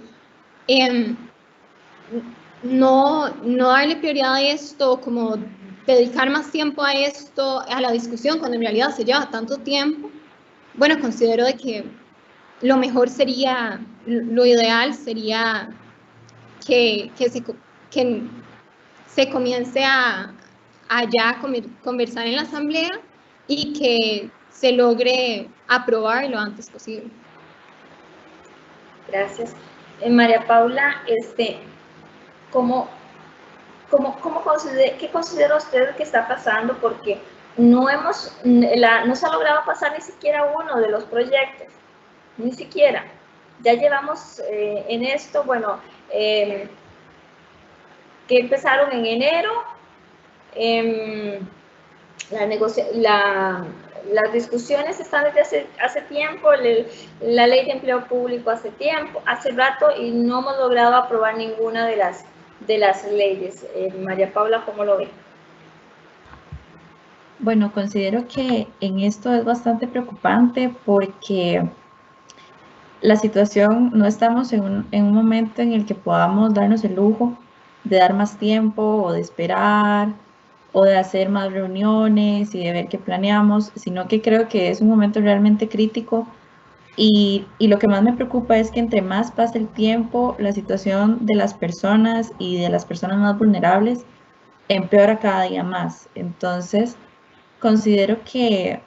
no darle prioridad a esto, como dedicar más tiempo a esto, a la discusión, cuando en realidad se lleva tanto tiempo. Bueno, considero de que lo mejor sería, lo ideal sería que se comience a ya conversar en la Asamblea y que se logre aprobar lo antes posible. Gracias. María Paula, ¿qué considera usted que está pasando? Porque no se ha logrado pasar ni siquiera uno de los proyectos, ni siquiera. Ya llevamos en esto, bueno, que empezaron en enero, las discusiones están desde hace tiempo, la ley de empleo público hace rato, y no hemos logrado aprobar ninguna de las leyes. María Paula, ¿cómo lo ve? Bueno, considero que en esto es bastante preocupante porque la situación, no estamos en un momento en el que podamos darnos el lujo de dar más tiempo o de esperar o de hacer más reuniones y de ver qué planeamos, sino que creo que es un momento realmente crítico y lo que más me preocupa es que entre más pase el tiempo, la situación de las personas y de las personas más vulnerables empeora cada día más. Entonces, considero que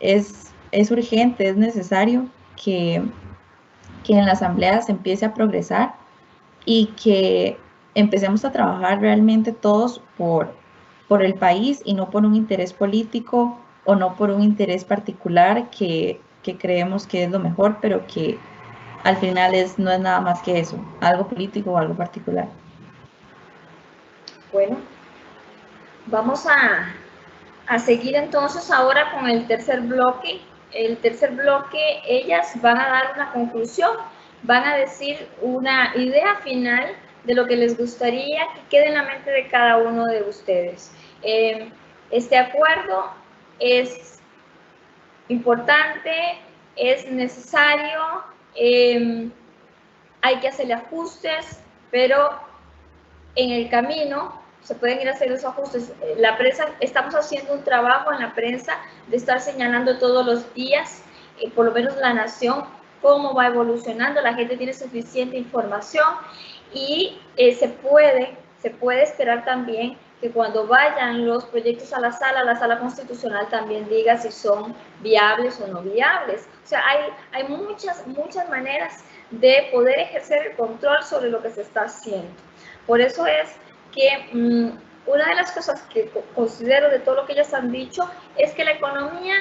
es urgente, es necesario que en la Asamblea se empiece a progresar y que empecemos a trabajar realmente todos por el país y no por un interés político o no por un interés particular que creemos que es lo mejor, pero que al final no es nada más que eso, algo político o algo particular. Bueno, vamos a seguir entonces ahora con el tercer bloque. El tercer bloque, ellas van a dar una conclusión, van a decir una idea final de lo que les gustaría que quede en la mente de cada uno de ustedes. Este acuerdo es importante, es necesario, hay que hacerle ajustes, pero en el camino se pueden ir a hacer esos ajustes. La prensa, estamos haciendo un trabajo en la prensa de estar señalando todos los días, por lo menos La Nación, cómo va evolucionando, la gente tiene suficiente información y se puede esperar también que cuando vayan los proyectos a la sala constitucional también diga si son viables o no viables. O sea, hay muchas maneras de poder ejercer el control sobre lo que se está haciendo. Por eso es que una de las cosas que considero de todo lo que ellos han dicho es que la economía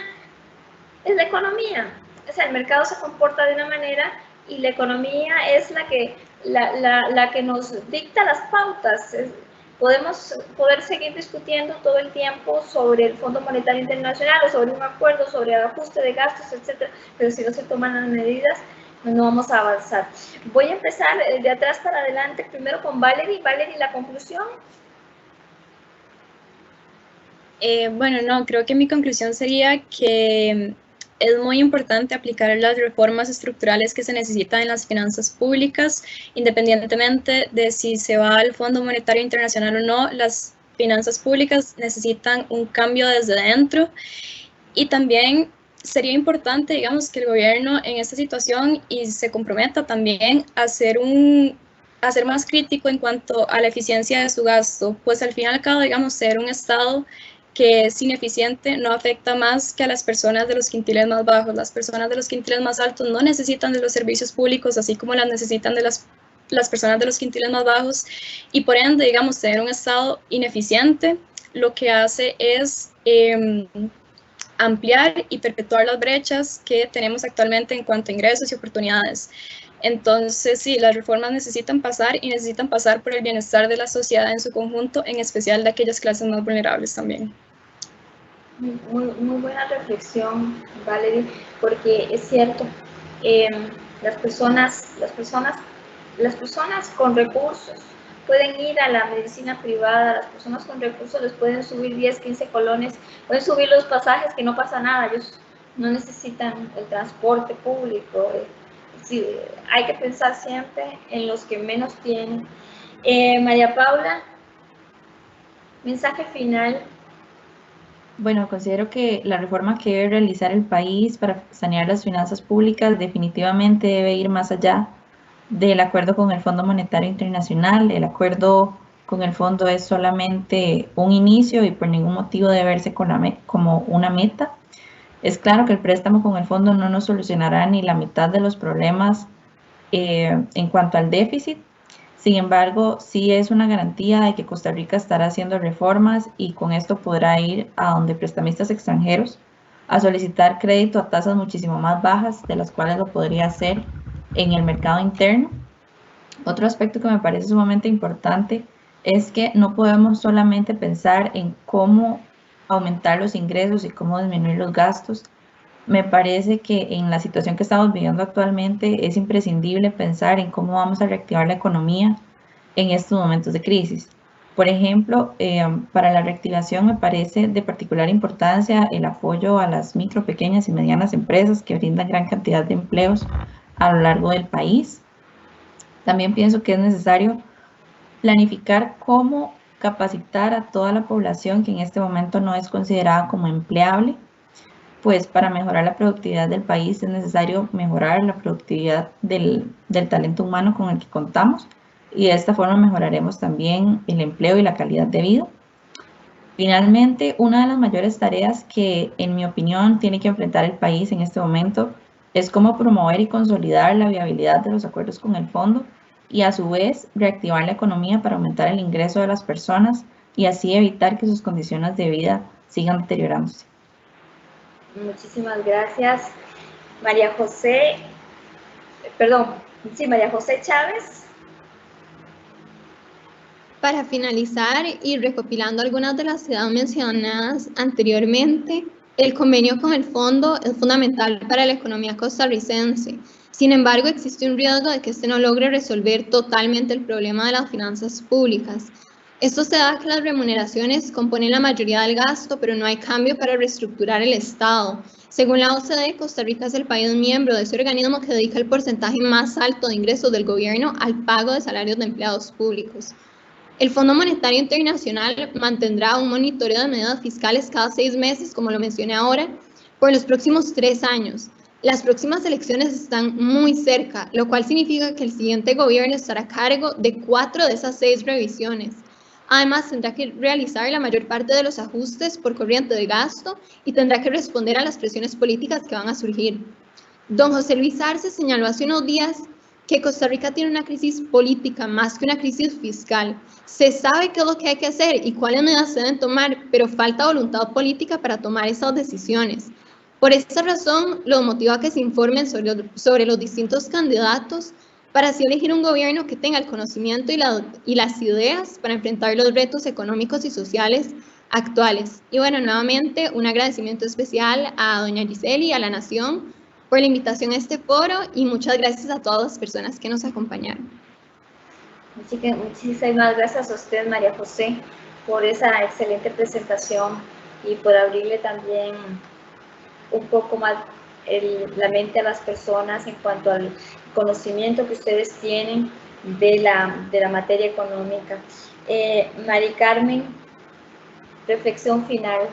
es la economía. O sea, el mercado se comporta de una manera y la economía es la que nos dicta las pautas. Podemos seguir discutiendo todo el tiempo sobre el Fondo Monetario Internacional o sobre un acuerdo, sobre el ajuste de gastos, etcétera, pero si no se toman las medidas, no vamos a avanzar. Voy a empezar de atrás para adelante, primero con Valerie. Valerie, la conclusión. Bueno, no, creo que mi conclusión sería que es muy importante aplicar las reformas estructurales que se necesitan en las finanzas públicas, independientemente de si se va al Fondo Monetario Internacional o no. Las finanzas públicas necesitan un cambio desde dentro, y también sería importante, digamos, que el gobierno en esta situación y se comprometa también a ser más crítico en cuanto a la eficiencia de su gasto, pues al fin y al cabo, digamos, ser un Estado que es ineficiente no afecta más que a las personas de los quintiles más bajos. Las personas de los quintiles más altos no necesitan de los servicios públicos, así como las necesitan de las personas de los quintiles más bajos, y por ende, digamos, ser un Estado ineficiente lo que hace es ampliar y perpetuar las brechas que tenemos actualmente en cuanto a ingresos y oportunidades. Entonces, sí, las reformas necesitan pasar, y necesitan pasar por el bienestar de la sociedad en su conjunto, en especial de aquellas clases más vulnerables también. Muy buena reflexión, Valerie, porque es cierto, las personas con recursos pueden ir a la medicina privada, las personas con recursos les pueden subir 10, 15 colones, pueden subir los pasajes, que no pasa nada, ellos no necesitan el transporte público. Sí, hay que pensar siempre en los que menos tienen. María Paula, mensaje final. Bueno, considero que la reforma que debe realizar el país para sanear las finanzas públicas definitivamente debe ir más allá del acuerdo con el Fondo Monetario Internacional. El acuerdo con el fondo es solamente un inicio y por ningún motivo debe verse como una meta. Es claro que el préstamo con el fondo no nos solucionará ni la mitad de los problemas en cuanto al déficit. Sin embargo, sí es una garantía de que Costa Rica estará haciendo reformas y con esto podrá ir a donde prestamistas extranjeros a solicitar crédito a tasas muchísimo más bajas de las cuales lo podría hacer en el mercado interno. Otro aspecto que me parece sumamente importante es que no podemos solamente pensar en cómo aumentar los ingresos y cómo disminuir los gastos. Me parece que en la situación que estamos viviendo actualmente es imprescindible pensar en cómo vamos a reactivar la economía en estos momentos de crisis. Por ejemplo, para la reactivación me parece de particular importancia el apoyo a las micro, pequeñas y medianas empresas que brindan gran cantidad de empleos a lo largo del país. También pienso que es necesario planificar cómo capacitar a toda la población que en este momento no es considerada como empleable, pues para mejorar la productividad del país es necesario mejorar la productividad del talento humano con el que contamos, y de esta forma mejoraremos también el empleo y la calidad de vida. Finalmente, una de las mayores tareas que, en mi opinión, tiene que enfrentar el país en este momento es cómo promover y consolidar la viabilidad de los acuerdos con el fondo y a su vez reactivar la economía para aumentar el ingreso de las personas y así evitar que sus condiciones de vida sigan deteriorándose. Muchísimas gracias, María José Chávez. Para finalizar y recopilando algunas de las ideas mencionadas anteriormente, el convenio con el fondo es fundamental para la economía costarricense. Sin embargo, existe un riesgo de que este no logre resolver totalmente el problema de las finanzas públicas. Esto se da que las remuneraciones componen la mayoría del gasto, pero no hay cambio para reestructurar el Estado. Según la OCDE, Costa Rica es el país miembro de ese organismo que dedica el porcentaje más alto de ingresos del gobierno al pago de salarios de empleados públicos. El Fondo Monetario Internacional mantendrá un monitoreo de medidas fiscales cada 6 meses, como lo mencioné ahora, por los próximos 3 años. Las próximas elecciones están muy cerca, lo cual significa que el siguiente gobierno estará a cargo de 4 de esas 6 revisiones. Además, tendrá que realizar la mayor parte de los ajustes por corriente de gasto y tendrá que responder a las presiones políticas que van a surgir. Don José Luis Arce señaló hace unos días que Costa Rica tiene una crisis política más que una crisis fiscal. Se sabe qué es lo que hay que hacer y cuáles medidas se deben tomar, pero falta voluntad política para tomar esas decisiones. Por esta razón, los motiva a que se informen sobre los distintos candidatos para así elegir un gobierno que tenga el conocimiento y las ideas para enfrentar los retos económicos y sociales actuales. Y bueno, nuevamente un agradecimiento especial a doña Giseli y a la Nación por la invitación a este foro y muchas gracias a todas las personas que nos acompañaron. Muchísimas gracias a usted, María José, por esa excelente presentación y por abrirle también un poco más la mente a las personas en cuanto al conocimiento que ustedes tienen de la materia económica. Mari Carmen, reflexión final.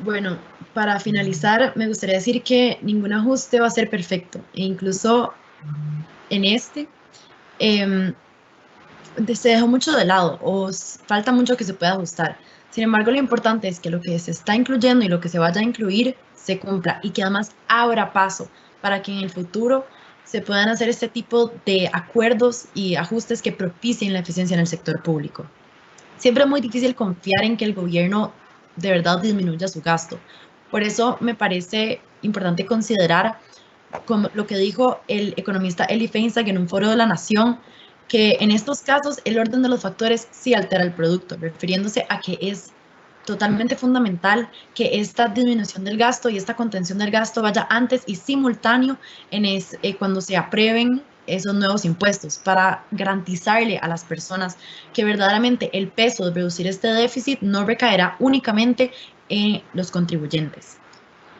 Bueno, para finalizar, me gustaría decir que ningún ajuste va a ser perfecto, e incluso en se dejó mucho de lado o falta mucho que se pueda ajustar. Sin embargo, lo importante es que lo que se está incluyendo y lo que se vaya a incluir se cumpla y que además abra paso para que en el futuro se puedan hacer este tipo de acuerdos y ajustes que propicien la eficiencia en el sector público. Siempre es muy difícil confiar en que el gobierno de verdad disminuya su gasto. Por eso me parece importante considerar, como lo que dijo el economista Eli Feinstein en un foro de la Nación, que en estos casos el orden de los factores sí altera el producto, refiriéndose a que es totalmente fundamental que esta disminución del gasto y esta contención del gasto vaya antes y simultáneo cuando se aprueben esos nuevos impuestos, para garantizarle a las personas que verdaderamente el peso de reducir este déficit no recaerá únicamente en los contribuyentes.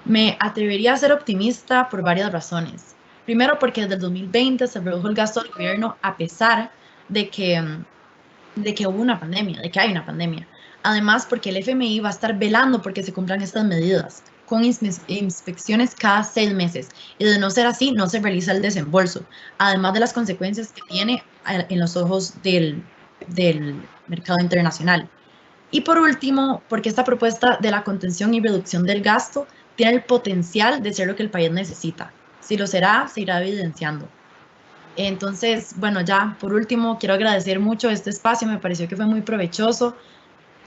Me atrevería a ser optimista por varias razones. Primero, porque desde el 2020 se redujo el gasto del gobierno a pesar de que hubo una pandemia, de que hay una pandemia. Además, porque el FMI va a estar velando porque se cumplan estas medidas, con inspecciones cada 6 meses. Y de no ser así, no se realiza el desembolso. Además de las consecuencias que tiene en los ojos del mercado internacional. Y por último, porque esta propuesta de la contención y reducción del gasto tiene el potencial de ser lo que el país necesita. Si lo será, se irá evidenciando. Entonces, bueno, ya por último, quiero agradecer mucho este espacio, me pareció que fue muy provechoso.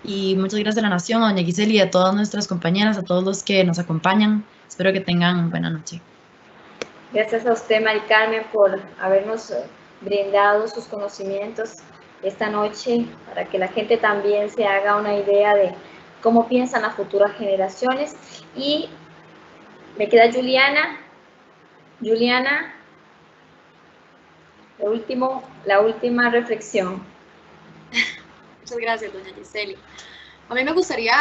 Y muchas gracias a la Nación, a doña Giseli y a todas nuestras compañeras, a todos los que nos acompañan. Espero que tengan buena noche. Gracias a usted, Mari Carmen, por habernos brindado sus conocimientos esta noche, para que la gente también se haga una idea de cómo piensan las futuras generaciones. Y me queda Juliana. Juliana, la última reflexión. Muchas gracias, doña Giseli. A mí me gustaría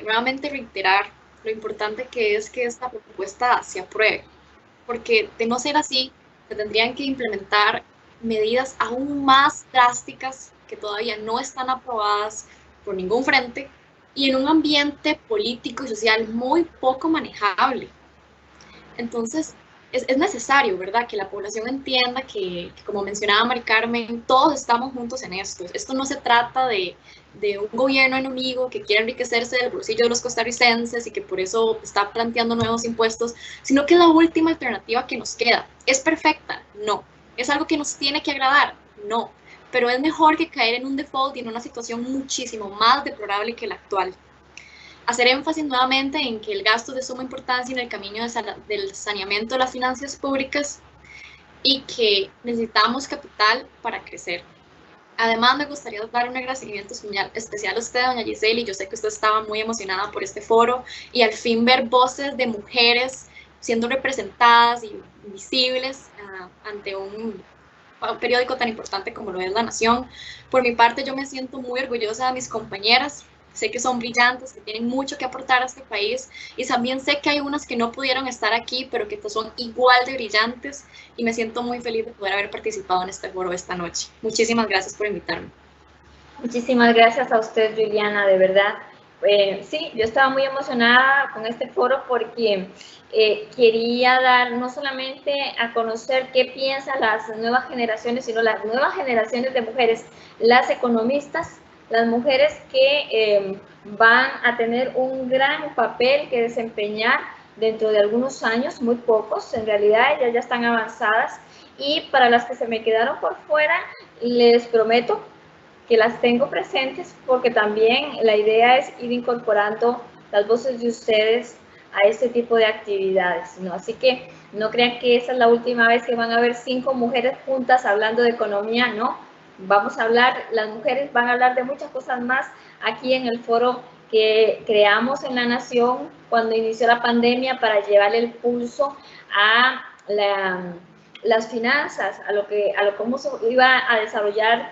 nuevamente reiterar lo importante que es que esta propuesta se apruebe, porque de no ser así, se tendrían que implementar medidas aún más drásticas que todavía no están aprobadas por ningún frente y en un ambiente político y social muy poco manejable. Entonces, es necesario, ¿verdad?, que la población entienda que, como mencionaba Mari Carmen, todos estamos juntos en esto. Esto no se trata de un gobierno enemigo que quiere enriquecerse del bolsillo de los costarricenses y que por eso está planteando nuevos impuestos, sino que es la última alternativa que nos queda. ¿Es perfecta? No. ¿Es algo que nos tiene que agradar? No. Pero es mejor que caer en un default y en una situación muchísimo más deplorable que la actual. Hacer énfasis nuevamente en que el gasto es de suma importancia en el camino del saneamiento de las finanzas públicas y que necesitamos capital para crecer. Además, me gustaría dar un agradecimiento especial a usted, doña Giseli. Yo sé que usted estaba muy emocionada por este foro y al fin ver voces de mujeres siendo representadas y visibles ante un periódico tan importante como lo es La Nación. Por mi parte, yo me siento muy orgullosa de mis compañeras. Sé que son brillantes, que tienen mucho que aportar a este país y también sé que hay unas que no pudieron estar aquí, pero que son igual de brillantes y me siento muy feliz de poder haber participado en este foro esta noche. Muchísimas gracias por invitarme. Muchísimas gracias a usted, Juliana, de verdad. Sí, yo estaba muy emocionada con este foro porque quería dar no solamente a conocer qué piensan las nuevas generaciones, sino las nuevas generaciones de mujeres, las economistas, las mujeres que van a tener un gran papel que desempeñar dentro de algunos años, muy pocos, en realidad ellas ya están avanzadas, y para las que se me quedaron por fuera, les prometo que las tengo presentes, porque también la idea es ir incorporando las voces de ustedes a este tipo de actividades, ¿no? Así que no crean que esa es la última vez que van a ver 5 mujeres juntas hablando de economía, no. Vamos a hablar, las mujeres van a hablar de muchas cosas más aquí en el foro que creamos en La Nación cuando inició la pandemia para llevarle el pulso a las finanzas, a lo cómo se iba a desarrollar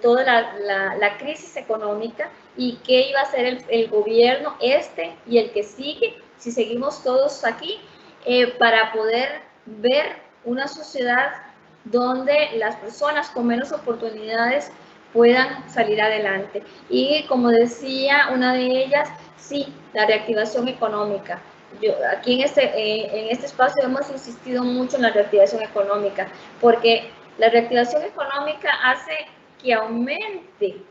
toda la crisis económica, y qué iba a hacer el gobierno y el que sigue, si seguimos todos aquí, para poder ver una sociedad donde las personas con menos oportunidades puedan salir adelante. Y como decía una de ellas, sí, la reactivación económica. Aquí en este espacio hemos insistido mucho en la reactivación económica, porque la reactivación económica hace que aumente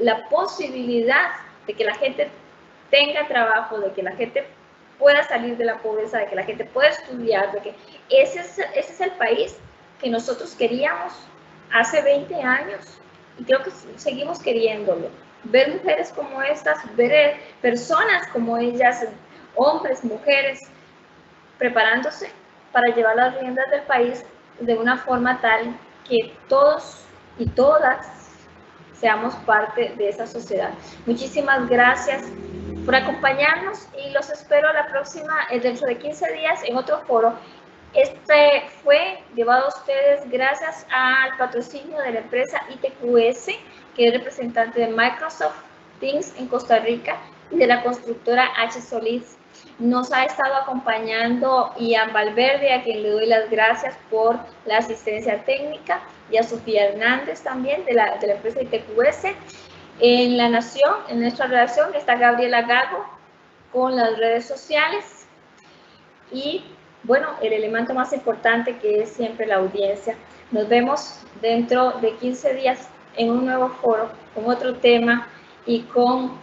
la posibilidad de que la gente tenga trabajo, de que la gente pueda salir de la pobreza, de que la gente pueda estudiar, de que ese es el país que nosotros queríamos hace 20 años, y creo que seguimos queriéndolo. Ver mujeres como estas, ver personas como ellas, hombres, mujeres, preparándose para llevar las riendas del país de una forma tal que todos y todas seamos parte de esa sociedad. Muchísimas gracias por acompañarnos, y los espero la próxima, dentro de 15 días, en otro foro. Este fue llevado a ustedes gracias al patrocinio de la empresa ITQS, que es representante de Microsoft Teams en Costa Rica, y de la constructora H. Solís. Nos ha estado acompañando Ian Valverde, a quien le doy las gracias por la asistencia técnica, y a Sofía Hernández también, de la empresa ITQS. En La Nación, en nuestra redacción, está Gabriela Gago con las redes sociales, y bueno, el elemento más importante, que es siempre la audiencia. Nos vemos dentro de 15 días en un nuevo foro, con otro tema y con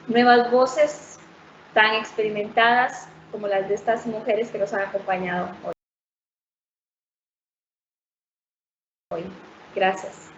nuevas voces tan experimentadas como las de estas mujeres que nos han acompañado hoy. Gracias.